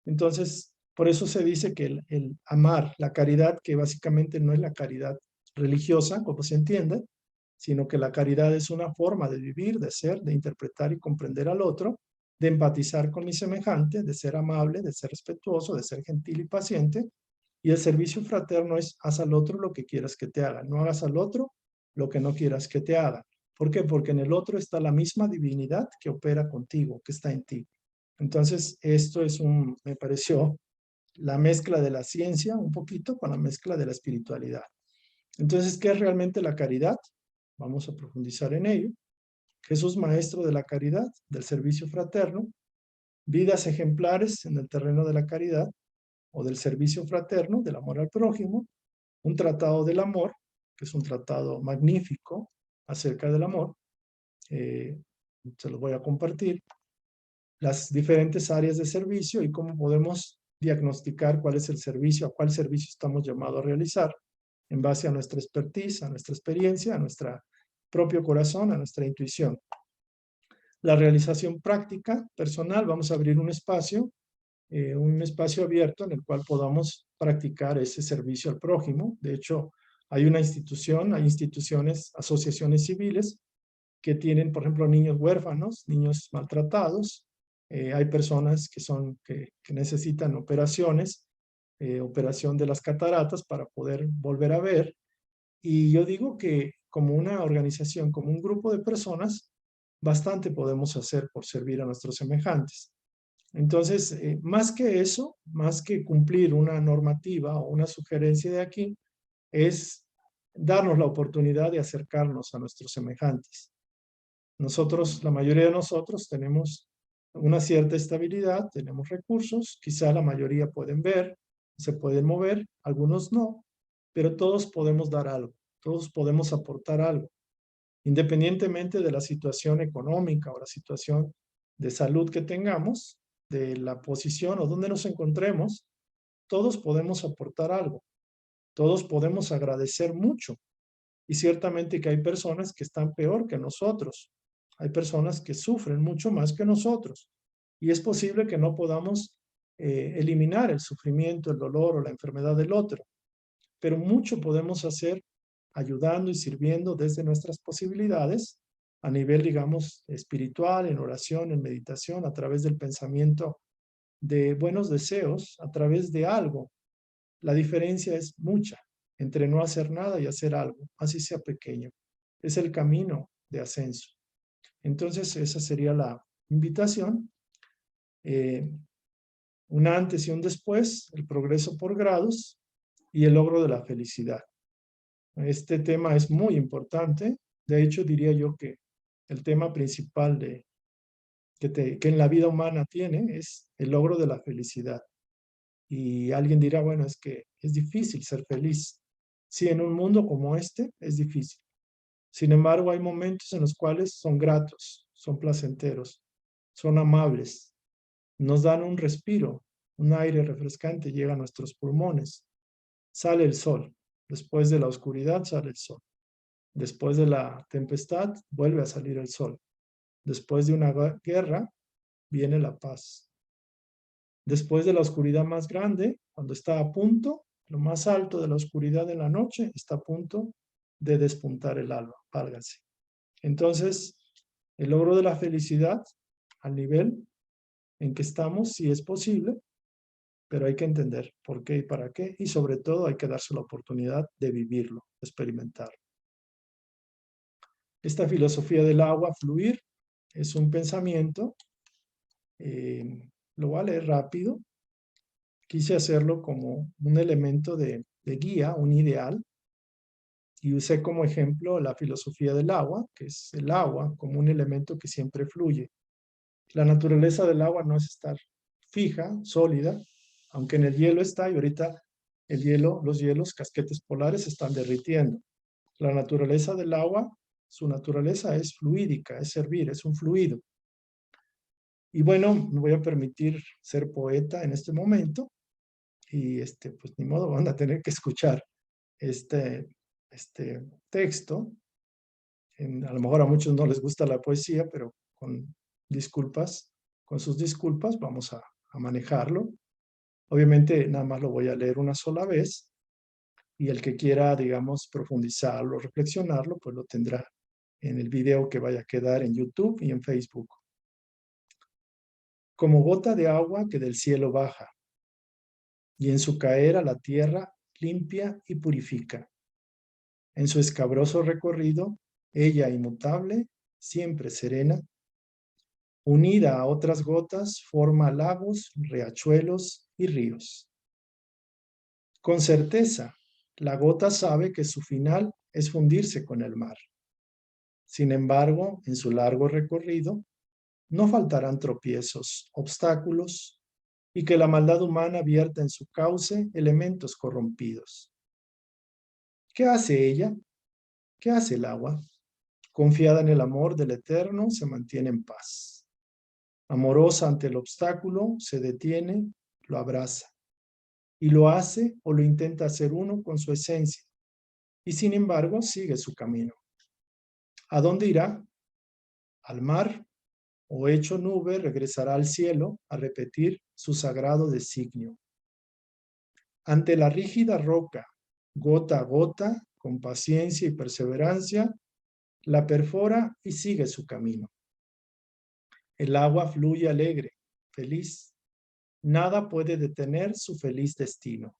Speaker 1: Entonces, por eso se dice que el amar, la caridad, que básicamente no es la caridad religiosa, como se entiende, sino que la caridad es una forma de vivir, de ser, de interpretar y comprender al otro, de empatizar con mi semejante, de ser amable, de ser respetuoso, de ser gentil y paciente. Y el servicio fraterno es: haz al otro lo que quieras que te haga, no hagas al otro lo que no quieras que te haga. ¿Por qué? Porque en el otro está la misma divinidad que opera contigo, que está en ti. Entonces, esto me pareció la mezcla de la ciencia un poquito con la mezcla de la espiritualidad. Entonces, ¿qué es realmente la caridad? Vamos a profundizar en ello. Jesús, maestro de la caridad, del servicio fraterno, vidas ejemplares en el terreno de la caridad o del servicio fraterno, del amor al prójimo, un tratado del amor, que es un tratado magnífico acerca del amor, se los voy a compartir, las diferentes áreas de servicio y cómo podemos diagnosticar cuál es el servicio, a cuál servicio estamos llamados a realizar en base a nuestra expertise, a nuestra experiencia, a nuestro propio corazón, a nuestra intuición. La realización práctica, personal, vamos a abrir un espacio abierto en el cual podamos practicar ese servicio al prójimo. De hecho, hay una institución, hay instituciones, asociaciones civiles que tienen, por ejemplo, niños huérfanos, niños maltratados. Hay personas que necesitan operaciones, operación de las cataratas para poder volver a ver. Y yo digo que como una organización, como un grupo de personas, bastante podemos hacer por servir a nuestros semejantes. Entonces, más que eso, más que cumplir una normativa o una sugerencia de aquí, es darnos la oportunidad de acercarnos a nuestros semejantes. Nosotros, la mayoría de nosotros, tenemos una cierta estabilidad, tenemos recursos, quizá la mayoría pueden ver, se pueden mover, algunos no, pero todos podemos dar algo, todos podemos aportar algo, independientemente de la situación económica o la situación de salud que tengamos, de la posición o donde nos encontremos, todos podemos aportar algo, todos podemos agradecer mucho. Y ciertamente que hay personas que están peor que nosotros, hay personas que sufren mucho más que nosotros. Y es posible que no podamos eliminar el sufrimiento, el dolor o la enfermedad del otro, pero mucho podemos hacer ayudando y sirviendo desde nuestras posibilidades a nivel, digamos, espiritual, en oración, en meditación, a través del pensamiento de buenos deseos, a través de algo. La diferencia es mucha entre no hacer nada y hacer algo, así sea pequeño. Es el camino de ascenso. Entonces, esa sería la invitación. Un antes y un después, el progreso por grados y el logro de la felicidad. Este tema es muy importante. De hecho, diría yo que el tema principal que en la vida humana tiene es el logro de la felicidad. Y alguien dirá, bueno, es que es difícil ser feliz. Sí, en un mundo como este es difícil. Sin embargo, hay momentos en los cuales son gratos, son placenteros, son amables, nos dan un respiro, un aire refrescante llega a nuestros pulmones. Sale el sol. Después de la oscuridad sale el sol. Después de la tempestad vuelve a salir el sol. Después de una guerra viene la paz. Después de la oscuridad más grande, cuando está a punto, lo más alto de la oscuridad de la noche, está a punto de despuntar el alba, válgase. Entonces, el logro de la felicidad al nivel en que estamos, sí es posible, pero hay que entender por qué y para qué, y sobre todo hay que darse la oportunidad de vivirlo, experimentarlo. Esta filosofía del agua, fluir, es un pensamiento, lo voy a leer rápido. Quise hacerlo como un elemento de guía, un ideal, y usé como ejemplo la filosofía del agua, que es el agua como un elemento que siempre fluye. La naturaleza del agua no es estar fija, sólida, aunque en el hielo está, y ahorita el hielo, los hielos, casquetes polares, están derritiendo. La naturaleza del agua, su naturaleza es fluídica, es servir, es un fluido. Y bueno, me voy a permitir ser poeta en este momento, y pues ni modo, van a tener que escuchar este texto. A lo mejor a muchos no les gusta la poesía, pero con disculpas, con sus disculpas vamos a manejarlo. Obviamente nada más lo voy a leer una sola vez y el que quiera, digamos, profundizarlo, reflexionarlo, pues lo tendrá en el video que vaya a quedar en YouTube y en Facebook. Como gota de agua que del cielo baja y en su caer a la tierra limpia y purifica. En su escabroso recorrido, ella inmutable, siempre serena, unida a otras gotas, forma lagos, riachuelos y ríos. Con certeza, la gota sabe que su final es fundirse con el mar. Sin embargo, en su largo recorrido, no faltarán tropiezos, obstáculos, y que la maldad humana vierta en su cauce elementos corrompidos. ¿Qué hace ella? ¿Qué hace el agua? Confiada en el amor del Eterno, se mantiene en paz. Amorosa ante el obstáculo, se detiene, lo abraza, y lo hace o lo intenta hacer uno con su esencia, y sin embargo sigue su camino. ¿A dónde irá? Al mar, o hecho nube, regresará al cielo a repetir su sagrado designio. Ante la rígida roca, gota a gota, con paciencia y perseverancia, la perfora y sigue su camino. El agua fluye alegre, feliz. Nada puede detener su feliz destino.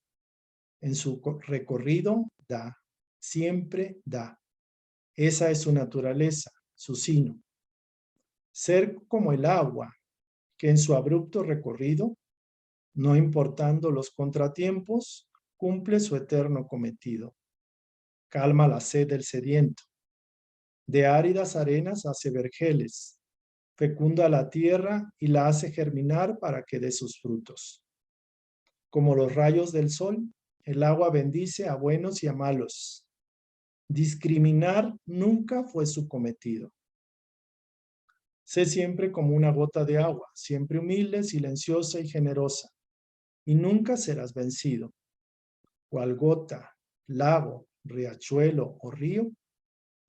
Speaker 1: En su recorrido da, siempre da. Esa es su naturaleza, su sino. Ser como el agua, que en su abrupto recorrido, no importando los contratiempos, cumple su eterno cometido. Calma la sed del sediento. De áridas arenas hace vergeles. Fecunda la tierra y la hace germinar para que dé sus frutos. Como los rayos del sol, el agua bendice a buenos y a malos. Discriminar nunca fue su cometido. Sé siempre como una gota de agua, siempre humilde, silenciosa y generosa, y nunca serás vencido. Cual gota, lago, riachuelo o río,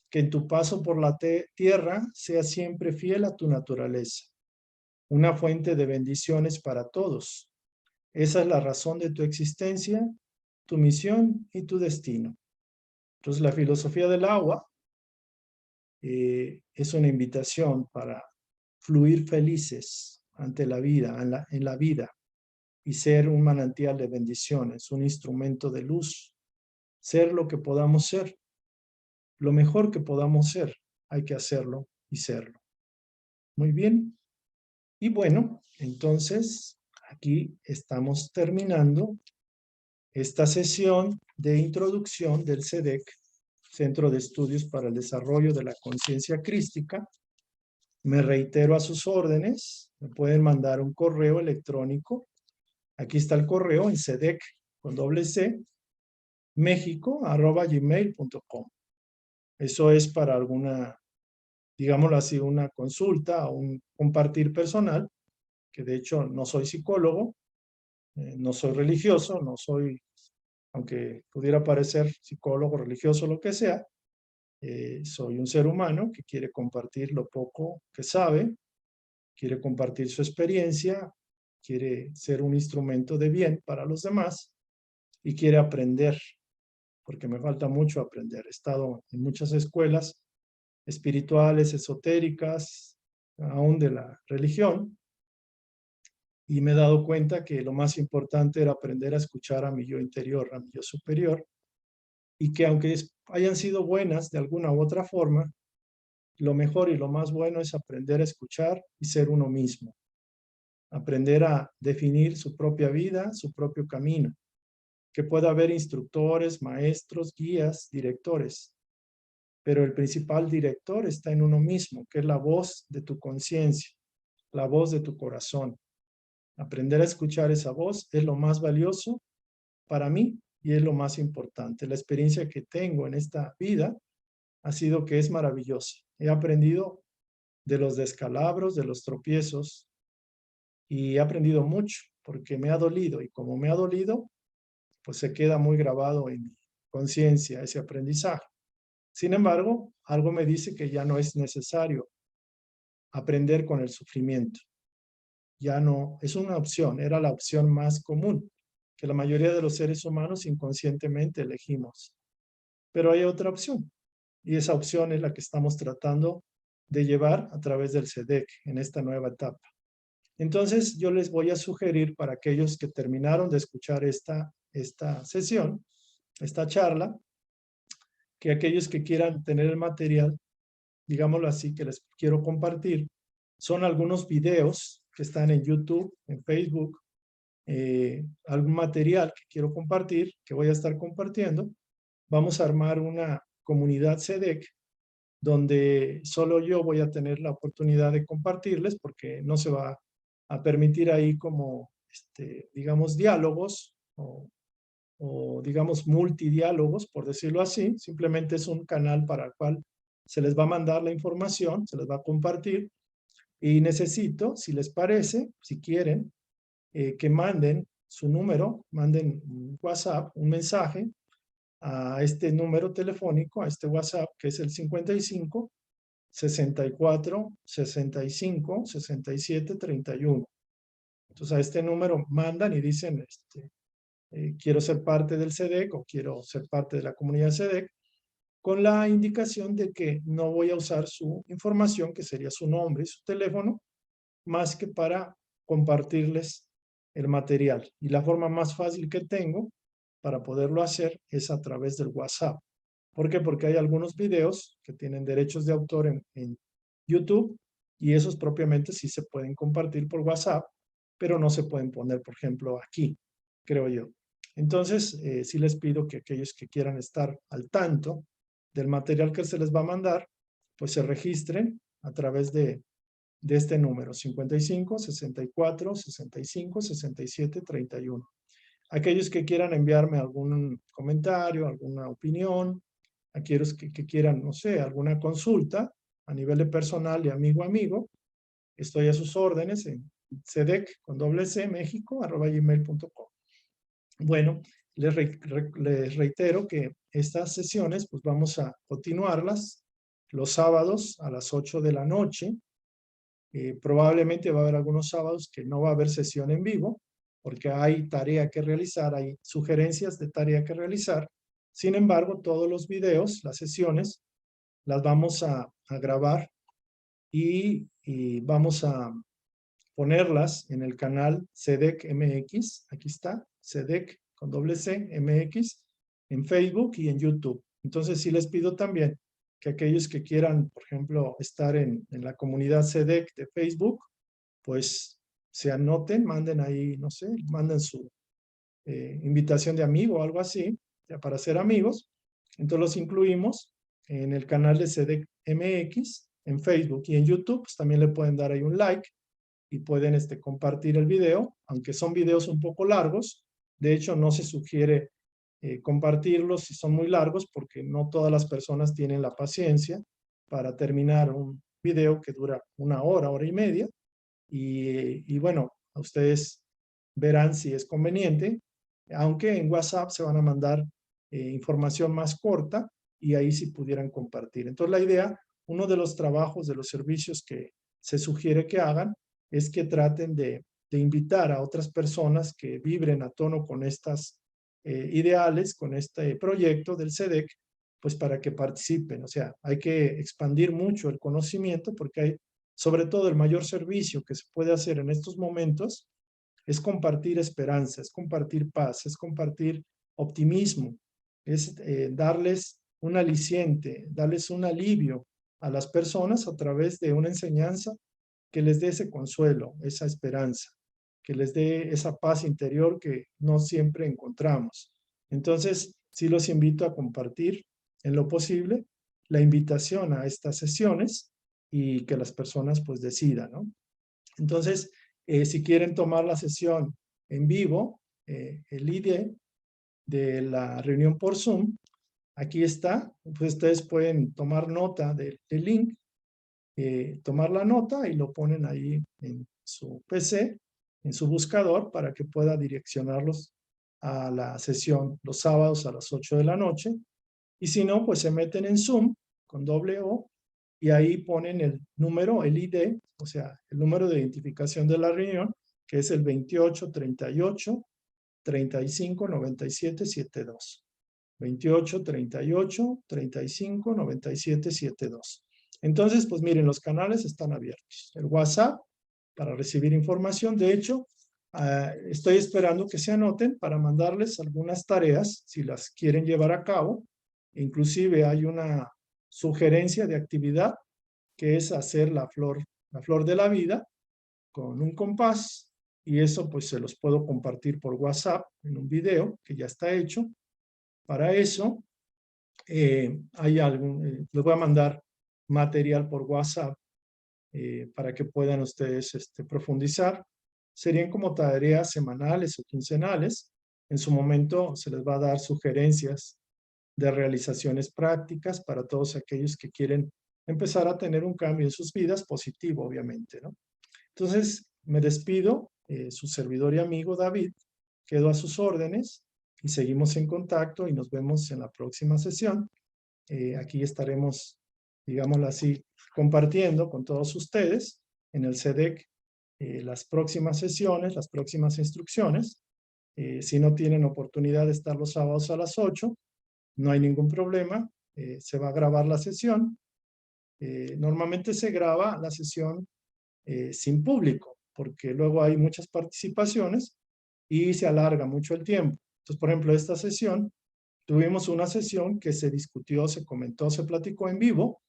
Speaker 1: que en tu paso por la tierra sea siempre fiel a tu naturaleza, una fuente de bendiciones para todos. Esa es la razón de tu existencia, tu misión y tu destino. Entonces, la filosofía del agua es una invitación para fluir felices ante la vida, en la vida, y ser un manantial de bendiciones, un instrumento de luz, ser lo que podamos ser, lo mejor que podamos ser, hay que hacerlo y serlo. Muy bien. Y bueno, entonces aquí estamos terminando esta sesión de introducción del CEDEC, Centro de Estudios para el Desarrollo de la Conciencia Crística. Me reitero a sus órdenes, me pueden mandar un correo electrónico. Aquí está el correo en CEDEC con doble C, mexico@gmail.com. Eso es para alguna, digámoslo así, una consulta o un compartir personal, que de hecho no soy psicólogo, no soy religioso, no soy, aunque pudiera parecer psicólogo, religioso, lo que sea, soy un ser humano que quiere compartir lo poco que sabe, quiere compartir su experiencia, quiere ser un instrumento de bien para los demás y quiere aprender, porque me falta mucho aprender. He estado en muchas escuelas espirituales, esotéricas, aún de la religión, y me he dado cuenta que lo más importante era aprender a escuchar a mi yo interior, a mi yo superior, y que aunque hayan sido buenas de alguna u otra forma, lo mejor y lo más bueno es aprender a escuchar y ser uno mismo. Aprender a definir su propia vida, su propio camino. Que pueda haber instructores, maestros, guías, directores. Pero el principal director está en uno mismo, que es la voz de tu conciencia, la voz de tu corazón. Aprender a escuchar esa voz es lo más valioso para mí y es lo más importante. La experiencia que tengo en esta vida ha sido que es maravillosa. He aprendido de los descalabros, de los tropiezos, y he aprendido mucho porque me ha dolido, y como me ha dolido, pues se queda muy grabado en mi conciencia ese aprendizaje. Sin embargo, algo me dice que ya no es necesario aprender con el sufrimiento. Ya no es una opción, era la opción más común que la mayoría de los seres humanos inconscientemente elegimos. Pero hay otra opción, y esa opción es la que estamos tratando de llevar a través del CEDEC en esta nueva etapa. Entonces, yo les voy a sugerir para aquellos que terminaron de escuchar esta sesión, esta charla, que aquellos que quieran tener el material, digámoslo así, que les quiero compartir, son algunos videos que están en YouTube, en Facebook, algún material que quiero compartir, que voy a estar compartiendo. Vamos a armar una comunidad CEDEC donde solo yo voy a tener la oportunidad de compartirles, porque no se va a permitir ahí como, digamos, diálogos o digamos multidiálogos, por decirlo así. Simplemente es un canal para el cual se les va a mandar la información, se les va a compartir, y necesito, si les parece, si quieren, que manden su número, manden un WhatsApp, un mensaje a este número telefónico, a este WhatsApp, que es el 55 64 65 67 31. Entonces a este número mandan y dicen, quiero ser parte del SEDEC o quiero ser parte de la comunidad SEDEC, con la indicación de que no voy a usar su información, que sería su nombre y su teléfono, más que para compartirles el material. Y la forma más fácil que tengo para poderlo hacer es a través del WhatsApp. ¿Por qué? Porque hay algunos videos que tienen derechos de autor en YouTube, y esos propiamente sí se pueden compartir por WhatsApp, pero no se pueden poner, por ejemplo, aquí, creo yo. Entonces, sí les pido que aquellos que quieran estar al tanto del material que se les va a mandar, pues se registren a través de este número, 55 64 65 67 31. Aquellos que quieran enviarme algún comentario, alguna opinión, aquellos que quieran, no sé, alguna consulta a nivel de personal, de amigo a amigo, estoy a sus órdenes en cedec con doble c mexico@gmail.com. Bueno, les reitero que estas sesiones pues vamos a continuarlas los sábados a las 8 de la noche. Probablemente va a haber algunos sábados que no va a haber sesión en vivo, porque hay tarea que realizar, hay sugerencias de tarea que realizar. Sin embargo, todos los videos, las sesiones, las vamos a grabar y vamos a ponerlas en el canal CEDEC MX. Aquí está, CEDEC con doble C, MX, en Facebook y en YouTube. Entonces sí les pido también que aquellos que quieran, por ejemplo, estar en la comunidad CEDEC de Facebook, pues se anoten, manden ahí, no sé, manden su invitación de amigo o algo así, ya para ser amigos. Entonces los incluimos en el canal de CEDEC MX, en Facebook y en YouTube. Pues también le pueden dar ahí un like y pueden compartir el video, aunque son videos un poco largos. De hecho, no se sugiere compartirlos si son muy largos, porque no todas las personas tienen la paciencia para terminar un video que dura una hora, hora y media. Y bueno, a ustedes verán si es conveniente, aunque en WhatsApp se van a mandar información más corta y ahí sí pudieran compartir. Entonces la idea, uno de los trabajos, de los servicios que se sugiere que hagan, es que traten de invitar a otras personas que vibren a tono con estas ideales, con este proyecto del SEDEC, pues para que participen. O sea, hay que expandir mucho el conocimiento, porque hay, sobre todo, el mayor servicio que se puede hacer en estos momentos es compartir esperanza, es compartir paz, es compartir optimismo, es darles un aliciente, darles un alivio a las personas a través de una enseñanza que les dé ese consuelo, esa esperanza, que les dé esa paz interior que no siempre encontramos. Entonces, sí los invito a compartir en lo posible la invitación a estas sesiones y que las personas pues decidan, ¿no? Entonces, si quieren tomar la sesión en vivo, el ID de la reunión por Zoom, aquí está. Pues ustedes pueden tomar nota del link, tomar la nota y lo ponen ahí en su PC, en su buscador, para que pueda direccionarlos a la sesión los sábados a las 8 de la noche. Y si no, pues se meten en Zoom con doble O y ahí ponen el número, el ID, o sea, el número de identificación de la reunión, que es el 28 38 35 97 72. 28 38 35 97 72. Entonces, pues miren, los canales están abiertos. El WhatsApp para recibir información. De hecho, estoy esperando que se anoten para mandarles algunas tareas, si las quieren llevar a cabo. Inclusive hay una sugerencia de actividad que es hacer la flor de la vida con un compás, y eso pues se los puedo compartir por WhatsApp en un video que ya está hecho. Para eso hay les voy a mandar material por WhatsApp para que puedan ustedes profundizar. Serían como tareas semanales o quincenales. En su momento se les va a dar sugerencias de realizaciones prácticas para todos aquellos que quieren empezar a tener un cambio en sus vidas, positivo obviamente, ¿no? Entonces, me despido, su servidor y amigo David, quedo a sus órdenes y seguimos en contacto y nos vemos en la próxima sesión. Aquí estaremos, digámoslo así, compartiendo con todos ustedes en el CEDEC las próximas sesiones, las próximas instrucciones. Si no tienen oportunidad de estar los sábados a las 8, no hay ningún problema, se va a grabar la sesión. Normalmente se graba la sesión sin público, porque luego hay muchas participaciones y se alarga mucho el tiempo. Entonces, por ejemplo, esta sesión, tuvimos una sesión que se discutió, se comentó, se platicó en vivo,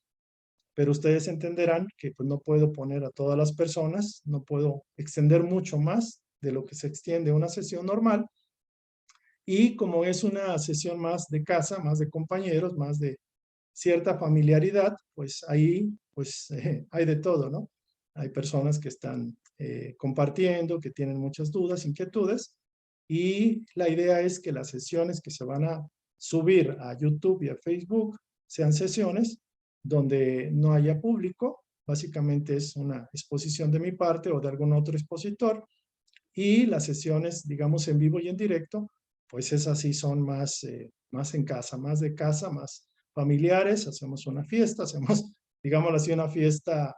Speaker 1: pero ustedes entenderán que pues, no puedo poner a todas las personas, no puedo extender mucho más de lo que se extiende una sesión normal. Y como es una sesión más de casa, más de compañeros, más de cierta familiaridad, pues ahí pues, hay de todo, ¿no? Hay personas que están compartiendo, que tienen muchas dudas, inquietudes, y la idea es que las sesiones que se van a subir a YouTube y a Facebook sean sesiones donde no haya público, básicamente es una exposición de mi parte o de algún otro expositor, y las sesiones, digamos, en vivo y en directo, pues esas sí son más, más en casa, más de casa, más familiares, hacemos una fiesta, hacemos, digámoslo así, una fiesta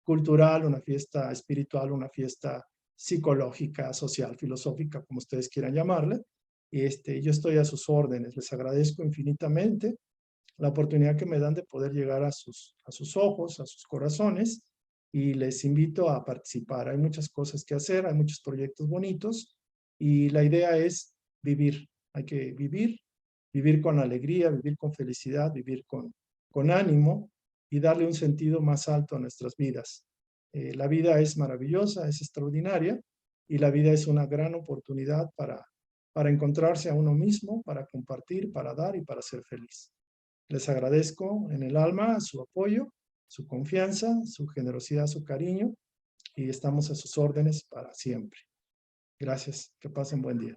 Speaker 1: cultural, una fiesta espiritual, una fiesta psicológica, social, filosófica, como ustedes quieran llamarle. Yo estoy a sus órdenes, les agradezco infinitamente la oportunidad que me dan de poder llegar a sus ojos, a sus corazones, y les invito a participar. Hay muchas cosas que hacer, hay muchos proyectos bonitos, y la idea es vivir. Hay que vivir, vivir con alegría, vivir con felicidad, vivir con ánimo, y darle un sentido más alto a nuestras vidas. La vida es maravillosa, es extraordinaria, y la vida es una gran oportunidad para encontrarse a uno mismo, para compartir, para dar y para ser feliz. Les agradezco en el alma su apoyo, su confianza, su generosidad, su cariño, y estamos a sus órdenes para siempre. Gracias. Que pasen buen día.